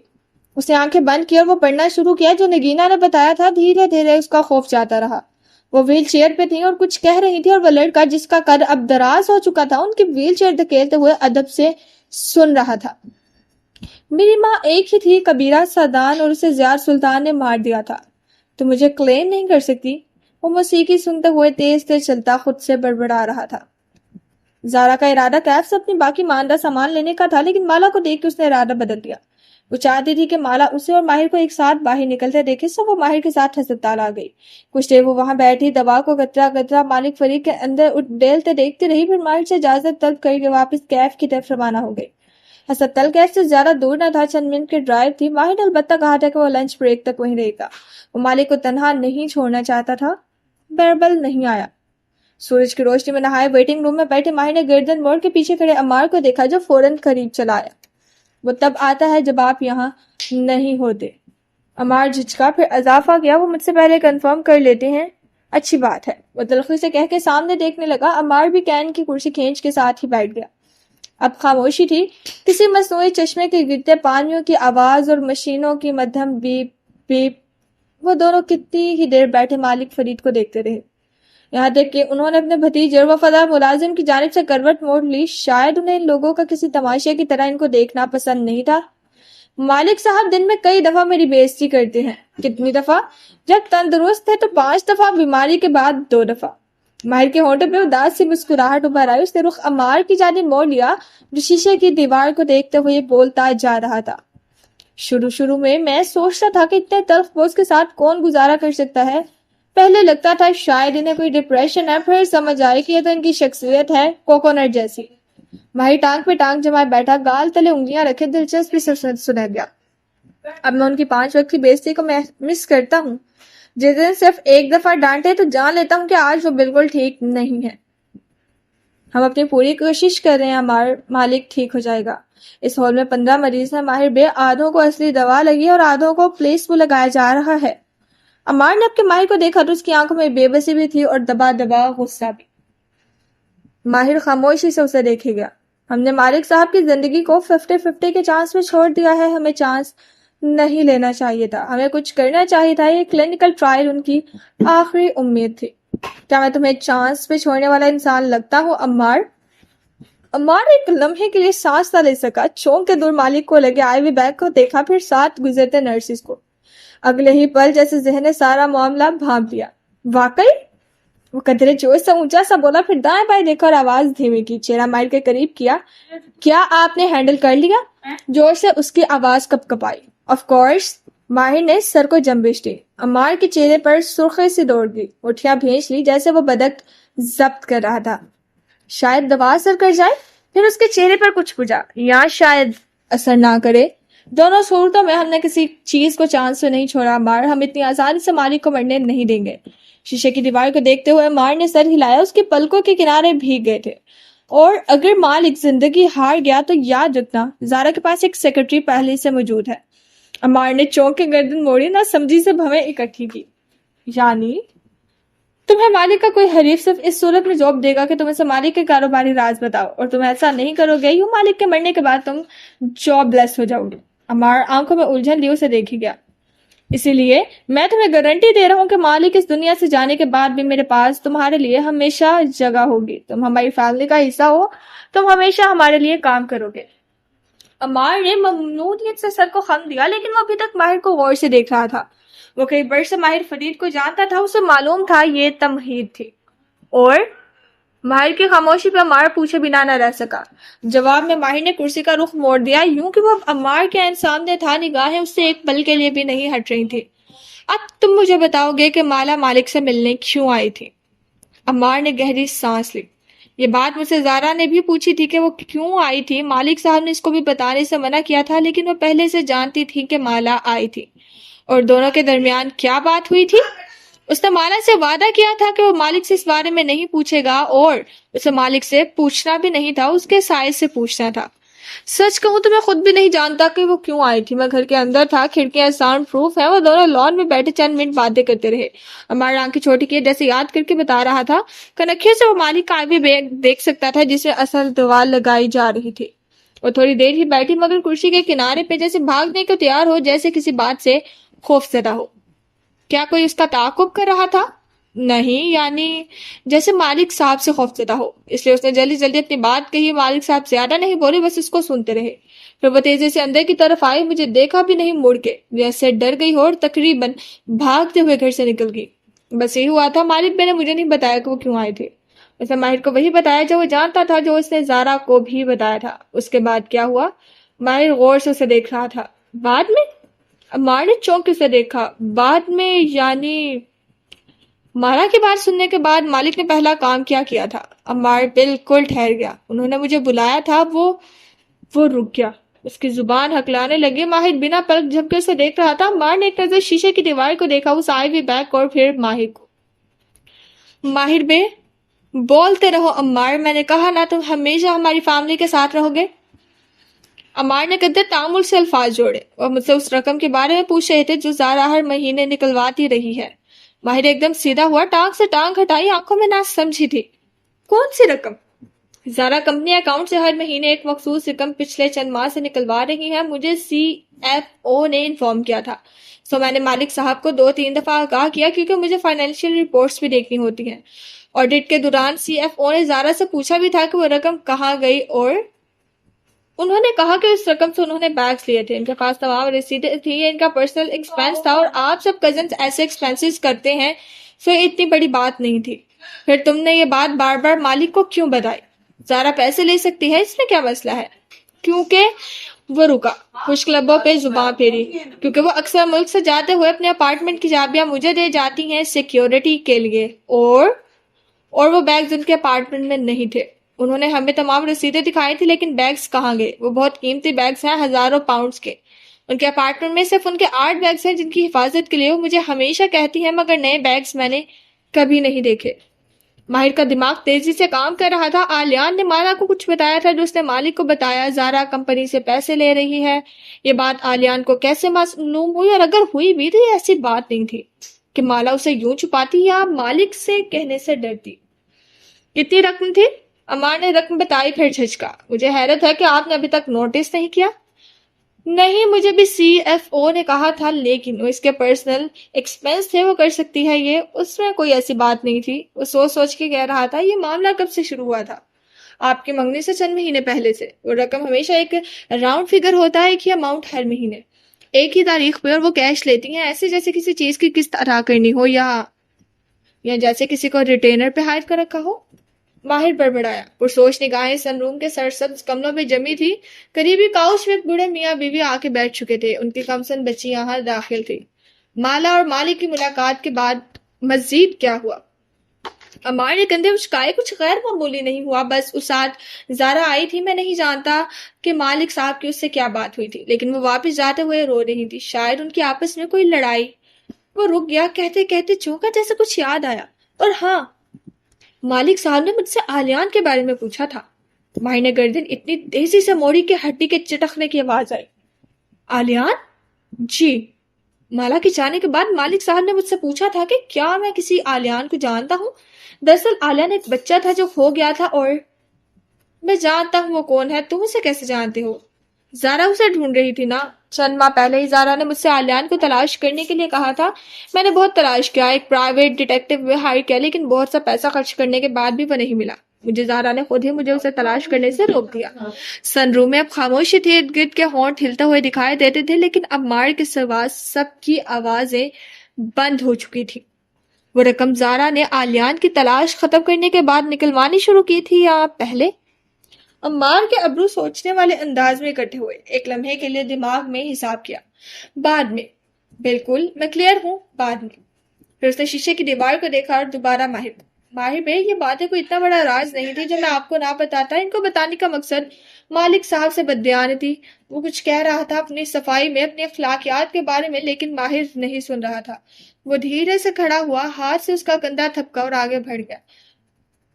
اس نے آنکھیں بند کی اور وہ پڑھنا شروع کیا جو نگینہ نے بتایا تھا۔ دھیرے دھیرے اس کا خوف جاتا رہا۔ وہ ویل چیئر پہ تھی اور کچھ کہہ رہی تھی، اور وہ لڑکا جس کا قد اب دراز ہو چکا تھا ان کی ویل چیئر دھکیلتے ہوئے ادب سے سن رہا تھا۔ میری ماں ایک ہی تھی، کبیرہ سادان، اور اسے زیار سلطان نے مار دیا تھا، تو مجھے کلیم نہیں کر سکتی۔ وہ موسیقی سنتے ہوئے تیز تیز چلتا خود سے بڑبڑا رہا تھا۔ زارا کا ارادہ کیف سے اپنی باقی ماندہ سامان لینے کا تھا، لیکن مالا کو دیکھ کے اس نے ارادہ بدل دیا۔ وہ چاہتی تھی کہ مالا اسے اور ماہر کو ایک ساتھ باہر نکلتے دیکھے، سو وہ ماہر کے ساتھ ہسپتال آ گئی۔ کچھ دیر وہ وہاں بیٹھی، دوا کو قطرہ قطرہ مالک فریق کے اندر ڈیلتے دیکھتی رہی، پھر ماہر سے اجازت طلب کر کے واپس کیف کی طرف روانہ ہو گئی۔ ہسپتال کیف سے زیادہ دور نہ تھا، چند منٹ کے ڈرائیو تھی۔ ماہر نے البتہ کہا تھا کہ وہ لنچ بریک تک وہیں رہے گا۔ وہ مالک کو تنہا نہیں چھوڑنا چاہتا تھا۔ بیربل نہیں آیا۔ سورج کی روشنی میں نہائے ویٹنگ روم میں بیٹھے ماہر نے گردن موڑ کے پیچھے کھڑے عمار کو دیکھا جو فوراً قریب چلا آیا۔ وہ تب آتا ہے جب آپ یہاں نہیں ہوتے۔ عمار جھجکا، پھر اضافہ کیا، وہ مجھ سے پہلے کنفرم کر لیتے ہیں۔ اچھی بات ہے، وہ تلخی سے کہہ کے سامنے دیکھنے لگا۔ عمار بھی کین کی کرسی کھینچ کے ساتھ ہی بیٹھ گیا۔ اب خاموشی تھی، کسی مصنوعی چشمے کے گرتے پانیوں کی آواز اور مشینوں کی مدھم بیپ بیپ۔ وہ دونوں کتنی ہی دیر بیٹھے مالک فرید کو دیکھتے رہے، یہاں تک کہ انہوں نے اپنے بھتیجے اور وفادار ملازم کی جانب سے کروٹ موڑ لی۔ شاید انہیں ان لوگوں کا کسی تماشے کی طرح ان کو دیکھنا پسند نہیں تھا۔ مالک صاحب دن میں کئی دفعہ میری بے عزتی کرتے ہیں۔ کتنی دفعہ؟ جب تندرست تھے تو 5 دفعہ، بیماری کے بعد 2 دفعہ۔ ماہر کے ہونٹوں پہ اداس سی مسکراہٹ ابھر آئی۔ اس نے رخ عمار کی جانب موڑ لیا جو شیشے کی دیوار کو دیکھتے ہوئے بولتا جا رہا تھا۔ شروع میں سوچتا تھا کہ اتنے تلخ بوجھ کے ساتھ کون گزارا کر سکتا ہے۔ پہلے لگتا تھا شاید انہیں کوئی ڈپریشن ہے، پھر سمجھ آئی کہ یہ تو ان کی شخصیت ہے، کوکونٹ جیسی۔ ماہر ٹانگ پہ ٹانگ جمائے بیٹھا، گال تلے انگلیاں رکھے، دلچسپی سے سنے گیا۔ اب میں ان کی 5 وقت کی بے عزتی کو مس کرتا ہوں۔ جس دن صرف ایک دفعہ ڈانٹے تو جان لیتا ہوں کہ آج وہ بالکل ٹھیک نہیں ہے۔ ہم اپنی پوری کوشش کر رہے ہیں عمار، مالک ٹھیک ہو جائے گا۔ اس ہال میں 15 مریض ہیں ماہر بے، آدھوں کو اصلی دوا لگی ہے اور آدھوں کو پلیسبو لگایا جا رہا ہے۔ عمار نے اپنے ماہر کو دیکھا تو اس کی آنکھوں میں بے بسی بھی تھی اور دبا دبا غصہ بھی۔ ماہر خاموشی سے اسے دیکھے گیا۔ ہم نے مالک صاحب کی زندگی کو 50-50 کے چانس میں چھوڑ دیا ہے، ہمیں چانس نہیں لینا چاہیے تھا، ہمیں کچھ کرنا چاہیے تھا۔ یہ کلینکل ٹرائل ان کی آخری امید تھی۔ کیا میں تمہیں چانس پہ چھوڑنے والا انسان لگتا ہوں عمار؟ عمار ایک لمحے کے لیے سانس نہ لے سکا، چونک کے دور مالک کو لگے آئی وی بیگ کو دیکھا، پھر ساتھ گزرتے نرسز کو۔ اگلے ہی پل جیسے ذہن نے سارا معاملہ بھانپ لیا۔ واقعی؟ وہ قدرے جوش سے اونچا سا بولا، پھر دائیں بائیں دیکھا اور آواز دھیمی کی، چہرہ مائل کے قریب کیا۔ کیا آپ نے ہینڈل کر لیا؟ زور سے اس کی آواز cup cup I. Of course. ماہر نے سر کو جنبش دی۔ عمار کے چہرے پر سرخی سی دوڑ گئی، مٹھیاں بھینچ لی جیسے وہ بدک ضبط کر رہا تھا۔ شاید دوا اثر کر جائے، پھر اس کے چہرے پر کچھ بجھا، یا شاید اثر نہ کرے۔ دونوں صورتوں میں ہم نے کسی چیز کو چانس سے نہیں چھوڑا عمار، ہم اتنی آسانی سے مالک کو مرنے نہیں دیں گے۔ شیشے کی دیوار کو دیکھتے ہوئے عمار نے سر ہلایا، اس کے پلکوں کے کنارے بھیگ گئے تھے۔ اور اگر مالک زندگی ہار گیا تو یاد رکھنا، زارا کے پاس ایک سیکرٹری پہلے سے موجود ہے۔ عمار نے چونک کے گردن موڑی، نہ سمجھی سے بھویں اکٹھی کی۔ یعنی تمہیں مالک کا کوئی حریف صرف اس صورت میں جاب دے گا کہ تم اسے مالک کے کاروباری راز بتاؤ، اور تم ایسا نہیں کرو گے، یوں مالک کے مرنے کے بعد تم جاب لیس ہو جاؤ گے۔ عمار آنکھوں میں الجھن لیے اسے دیکھے گیا۔ اسی لیے میں تمہیں گارنٹی دے رہا ہوں کہ مالک اس دنیا سے جانے کے بعد بھی میرے پاس تمہارے لیے ہمیشہ جگہ ہوگی۔ تم ہماری فیملی کا حصہ ہو، تم ہمیشہ ہمارے لیے کام کرو گے۔ عمار نے ممنونیت سے سر کو خم دیا، لیکن وہ ابھی تک ماہر کو غور سے دیکھ رہا تھا۔ وہ کئی برس سے ماہر فرید کو جانتا تھا، اسے معلوم تھا یہ تمہید تھی۔ اور ماہر کی خاموشی پہ عمار پوچھے بنا نہ رہ سکا۔ جواب میں ماہر نے کرسی کا رخ موڑ دیا، یوں کہ وہ عمار کے عین سامنے تھا، نگاہیں اس سے ایک پل کے لیے بھی نہیں ہٹ رہی تھی۔ اب تم مجھے بتاؤ گے کہ مالا مالک سے ملنے کیوں آئی تھی؟ عمار نے گہری سانس لی۔ یہ بات مجھ سے زارا نے بھی پوچھی تھی کہ وہ کیوں آئی تھی۔ مالک صاحب نے اس کو بھی بتانے سے منع کیا تھا، لیکن وہ پہلے سے جانتی تھی کہ مالا آئی تھی۔ اور دونوں کے درمیان کیا بات ہوئی تھی؟ اس نے مالا سے وعدہ کیا تھا کہ وہ مالک سے اس بارے میں نہیں پوچھے گا، اور اسے مالک سے پوچھنا بھی نہیں تھا، اس کے سائے سے پوچھنا تھا۔ سچ کہوں تو میں خود بھی نہیں جانتا کہ وہ کیوں آئی تھی۔ میں گھر کے اندر تھا، کھڑکیاں ساؤنڈ پروف ہیں۔ وہ دونوں لان میں بیٹھے چند منٹ باتیں کرتے رہے۔ ہماری آنکھیں چھوٹی کیے جیسے یاد کر کے بتا رہا تھا، کنکھیوں سے وہ مالک کا آئی وی دیکھ سکتا تھا جسے اصل دوا لگائی جا رہی تھی۔ وہ تھوڑی دیر ہی بیٹھی، مگر کرسی کے کنارے پہ جیسے بھاگنے کو تیار ہو، جیسے کسی بات سے خوف زدہ ہو۔ کیا کوئی اس کا تعاقب کر رہا تھا؟ نہیں، یعنی جیسے مالک صاحب سے خوف زدہ ہو، اس لیے اس نے جلدی جلدی اپنی بات کہی۔ مالک صاحب زیادہ نہیں بولے، بس اس کو سنتے رہے۔ پھر وہ تیزی سے اندر کی طرف آئی، مجھے دیکھا بھی نہیں مڑ کے، جیسے ڈر گئی ہو، اور تقریباً بھاگتے ہوئے گھر سے نکل گئی۔ بس یہی ہوا تھا۔ مالک نے مجھے نہیں بتایا کہ وہ کیوں آئے تھے۔ اس نے ماہر کو وہی بتایا جو وہ جانتا تھا، جو اس نے زارا کو بھی بتایا تھا۔ اس کے بعد کیا ہوا؟ ماہر غور سے اسے دیکھ رہا تھا۔ بعد میں؟ عمار نے چونک کے اسے دیکھا۔ بعد میں یعنی مالا کی بات سننے کے بعد مالک نے پہلا کام کیا تھا؟ عمار بالکل ٹھہر گیا۔ انہوں نے مجھے بلایا تھا۔ وہ رک گیا، اس کی زبان ہکلانے لگی۔ ماہر بنا پلک جھپکے اسے دیکھ رہا تھا۔ عمار نے ایک نظر شیشے کی دیوار کو دیکھا، اس آئی وی بیگ کو، اور پھر ماہر کو۔ ماہر بے بولتے رہو عمار، میں نے کہا نا، تم ہمیشہ ہماری فیملی کے ساتھ رہو گے۔ عمار نے قدر تعامل سے الفاظ جوڑے۔ وہ مجھ سے اس رقم کے بارے میں پوچھ رہے تھے جو زارا ہر مہینے نکلواتی رہی ہے۔ ماہر ایک دم سیدھا ہوا، ٹانگ سے ٹانگ ہٹائی، آنکھوں میں نہ سمجھی تھی۔ کون سی رقم؟ زارا کمپنی اکاؤنٹ سے ہر مہینے ایک مخصوص رقم پچھلے چند ماہ سے نکلوا رہی ہے، مجھے سی ایف او نے انفارم کیا تھا۔ میں نے مالک صاحب کو 2-3 دفعہ آگاہ کیا، کیونکہ مجھے فائنینشیل رپورٹس بھی دیکھنی ہوتی ہیں۔ آڈٹ کے دوران سی ایف او نے زارا سے پوچھا بھی تھا کہ وہ رقم کہاں گئی، اور انہوں نے کہا کہ اس رقم سے انہوں نے بیگز لیے تھے، ان کے پاس تمام رسیدیں تھی، یہ ان کا پرسنل ایکسپینس تھا، اور آپ سب کزنز ایسے ایکسپینسز کرتے ہیں، سو اتنی بڑی بات نہیں تھی۔ پھر تم نے یہ بات بار بار مالک کو کیوں بتائی؟ زارا پیسے لے سکتی ہے، اس میں کیا مسئلہ ہے؟ کیونکہ وہ رکا، خشک لبوں پہ زباں پھیری، کیونکہ وہ اکثر ملک سے جاتے ہوئے اپنے اپارٹمنٹ کی چابیاں مجھے دے جاتی ہیں سیکیورٹی کے لیے، اور وہ بیگز ان کے اپارٹمنٹ میں نہیں تھے۔ انہوں نے ہمیں تمام رسیدیں دکھائی تھی، لیکن بیگز کہاں گئے؟ وہ بہت قیمتی بیگز ہیں، ہزاروں پاؤنڈز کے۔ ان کے اپارٹمنٹ میں صرف ان کے 8 بیگز ہیں جن کی حفاظت کے لیے وہ مجھے ہمیشہ کہتی ہیں، مگر نئے بیگز میں نے کبھی نہیں دیکھے۔ ماہر کا دماغ تیزی سے کام کر رہا تھا. آلیان نے مالا کو کچھ بتایا تھا جو اس نے مالک کو بتایا. زارا کمپنی سے پیسے لے رہی ہے. یہ بات آلیان کو کیسے معلوم ہوئی، اور اگر ہوئی بھی تو یہ ایسی بات نہیں تھی کہ مالا اسے یوں چھپاتی یا مالک سے کہنے سے ڈرتی. کتنی رقم تھی؟ عمار نے رقم بتائی پھر جھجکا. مجھے حیرت ہے کہ آپ نے ابھی تک نوٹس نہیں کیا. نہیں، مجھے بھی سی ایف او نے کہا تھا، لیکن وہ اس کے پرسنل ایکسپینس تھے، وہ کر سکتی ہے یہ. اس میں کوئی ایسی بات نہیں تھی. وہ سوچ سوچ کے کہہ رہا تھا، یہ معاملہ کب سے شروع ہوا تھا؟ آپ کے منگنی سے چند مہینے پہلے سے. وہ رقم ہمیشہ ایک راؤنڈ فگر ہوتا ہے، ایک ہی اماؤنٹ ہر مہینے، ایک ہی تاریخ پہ، اور وہ کیش لیتی ہیں، ایسے جیسے کسی چیز کی قسط ادا کرنی ہو یا جیسے کسی کو ریٹینر پہ ہائر کر رکھا ہو. ماہر بڑبڑایا. پرسوچ نگاہیں سن روم کے سرسبز کمروں میں جمی تھی. قریبی کاؤچ پہ بوڑھے میاں بیوی آ کے بیٹھ چکے تھے. ان کی کمسن بچی یہاں داخل تھی. مالا اور مالک کی ملاقات کے بعد مزید کیا ہوا؟ عمار نے کندھے اچکائے. کچھ غیر معمولی نہیں ہوا، بس اس ساتھ زارا آئی تھی. میں نہیں جانتا کہ مالک صاحب کی اس سے کیا بات ہوئی تھی، لیکن وہ واپس جاتے ہوئے رو رہی تھی. شاید ان کی آپس میں کوئی لڑائی. وہ رک گیا، کہتے کہتے چونکا جیسے کچھ یاد آیا. اور ہاں، مالک صاحب نے مجھ سے آلیان کے بارے میں پوچھا تھا. ماہر نے گردن اتنی تیزی سے موڑی کہ ہڈی کے چٹکنے کی آواز آئی. آلیان؟ جی. مالا کے جانے کے بعد مالک صاحب نے مجھ سے پوچھا تھا کہ کیا میں کسی آلیان کو جانتا ہوں. دراصل آلیان ایک بچہ تھا جو کھو گیا تھا، اور میں جانتا ہوں وہ کون ہے. تم اسے کیسے جانتے ہو؟ زارا اسے ڈھونڈ رہی تھی نا. چند ماہ پہلے ہی زارا نے مجھ سے آلیان کو تلاش کرنے کے لیے کہا تھا. میں نے بہت تلاش کیا، ایک پرائیویٹ ڈیٹیکٹیو بھی ہائر کیا، لیکن بہت سا پیسہ خرچ کرنے کے بعد بھی وہ نہیں ملا. مجھے زارا نے خود ہی مجھے اسے تلاش کرنے سے روک دیا. سن روم میں اب خاموشی تھی. ارد گرد کے ہونٹ ہلتے ہوئے دکھائی دیتے تھے، لیکن اب مار کے سوا سب کی آوازیں بند ہو چکی تھی. وہ رقم زارا نے آلیان کی تلاش ختم کرنے کے بعد نکلوانی شروع کی تھی یا پہلے؟ عمار کے ابرو سوچنے والے انداز میں اکٹھے ہوئے. ایک لمحے کے لیے دماغ میں حساب کیا. بعد میں. بالکل، میں کلیئر ہوں، بعد میں. پھر اس نے شیشے کی دیوار کو دیکھا اور دوبارہ ماہر بے، یہ باتیں کوئی اتنا بڑا راز نہیں تھی جو میں آپ کو نہ بتاتا. ان کو بتانے کا مقصد مالک صاحب سے بددیانتی. وہ کچھ کہہ رہا تھا اپنی صفائی میں، اپنی اخلاقیات کے بارے میں، لیکن ماہر نہیں سن رہا تھا. وہ دھیرے سے کھڑا ہوا، ہاتھ سے اس کا کندھا تھپکا اور آگے بڑھ گیا.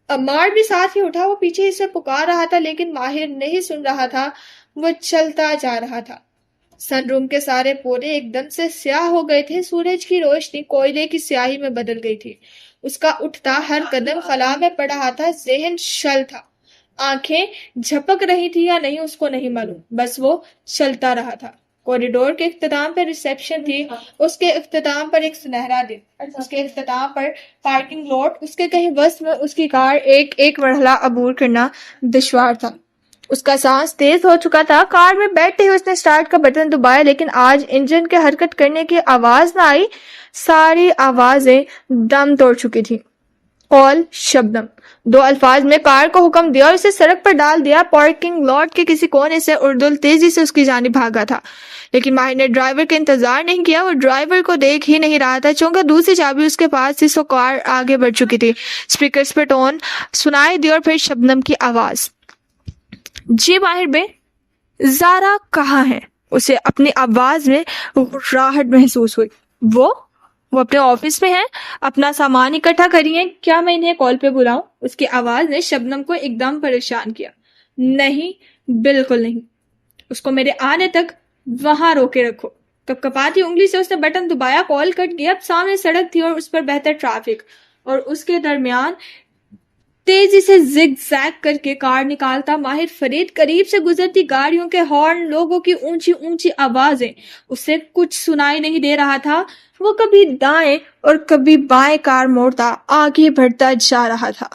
عمار بھی ساتھ ہی اٹھا. وہ پیچھے اسے پکار رہا تھا، لیکن ماہر نہیں سن رہا تھا. وہ چلتا جا رہا تھا. سن روم کے سارے پودے ایک دم سے سیاہ ہو گئے تھے. سورج کی روشنی کوئلے کی سیاہی میں بدل گئی تھی. اس کا اٹھتا ہر قدم خلا میں پڑ رہا تھا. ذہن شل تھا. آنکھیں جھپک رہی تھی یا نہیں اس کو نہیں معلوم، بس وہ چلتا رہا تھا. کوریڈور کے اختتام پر ریسیپشن تھی، اس کے اختتام پر ایک سنہرا دن، اس کے اختتام پر پارکنگ لاٹ، اس کے کہیں وسط میں اس کی کار. ایک مرحلہ عبور کرنا دشوار تھا. اس کا سانس تیز ہو چکا تھا. کار میں بیٹھتے ہی اس نے سٹارٹ کا بٹن دبایا، لیکن آج انجن کے حرکت کرنے کی آواز نہ آئی. ساری آوازیں دم توڑ چکی تھی. قول شبنم. 2 الفاظ میں کار کو حکم دیا اور اسے سڑک پر ڈال دیا. پارکنگ لاٹ کے کسی کونے سے اردل تیزی سے اس کی جانب بھاگا تھا، لیکن ماہر نے ڈرائیور کا انتظار نہیں کیا. وہ ڈرائیور کو دیکھ ہی نہیں رہا تھا. چونکہ دوسری چابی اس کے پاس تھی، سو کار آگے بڑھ چکی تھی. اسپیکرز پہ ٹون سنائی دی اور پھر شبنم کی آواز. جی ماہر بے، زارا کہاں ہے؟ اسے اپنی آواز میں راحت محسوس ہوئی. وہ اپنے آفس میں ہیں، اپنا سامان اکٹھا کریے. کیا میں انہیں کال پہ بلاؤں؟ اس کی آواز نے شبنم کو ایک دم پریشان کیا. نہیں، بالکل نہیں. اس کو میرے آنے تک وہاں روکے رکھو. کپکپاتی انگلی سے اس نے بٹن دبایا. کال کٹ گیا. اب سامنے سڑک تھی اور اس پر بہتر ٹریفک، اور اس کے درمیان تیزی سے زگ زیگ کر کے کار نکالتا ماہر فرید. قریب سے گزرتی گاڑیوں کے ہارن، لوگوں کی اونچی اونچی آوازیں. اسے کچھ سنائی نہیں دے رہا تھا. وہ کبھی دائیں اور کبھی بائیں کار موڑتا آگے بڑھتا جا رہا تھا.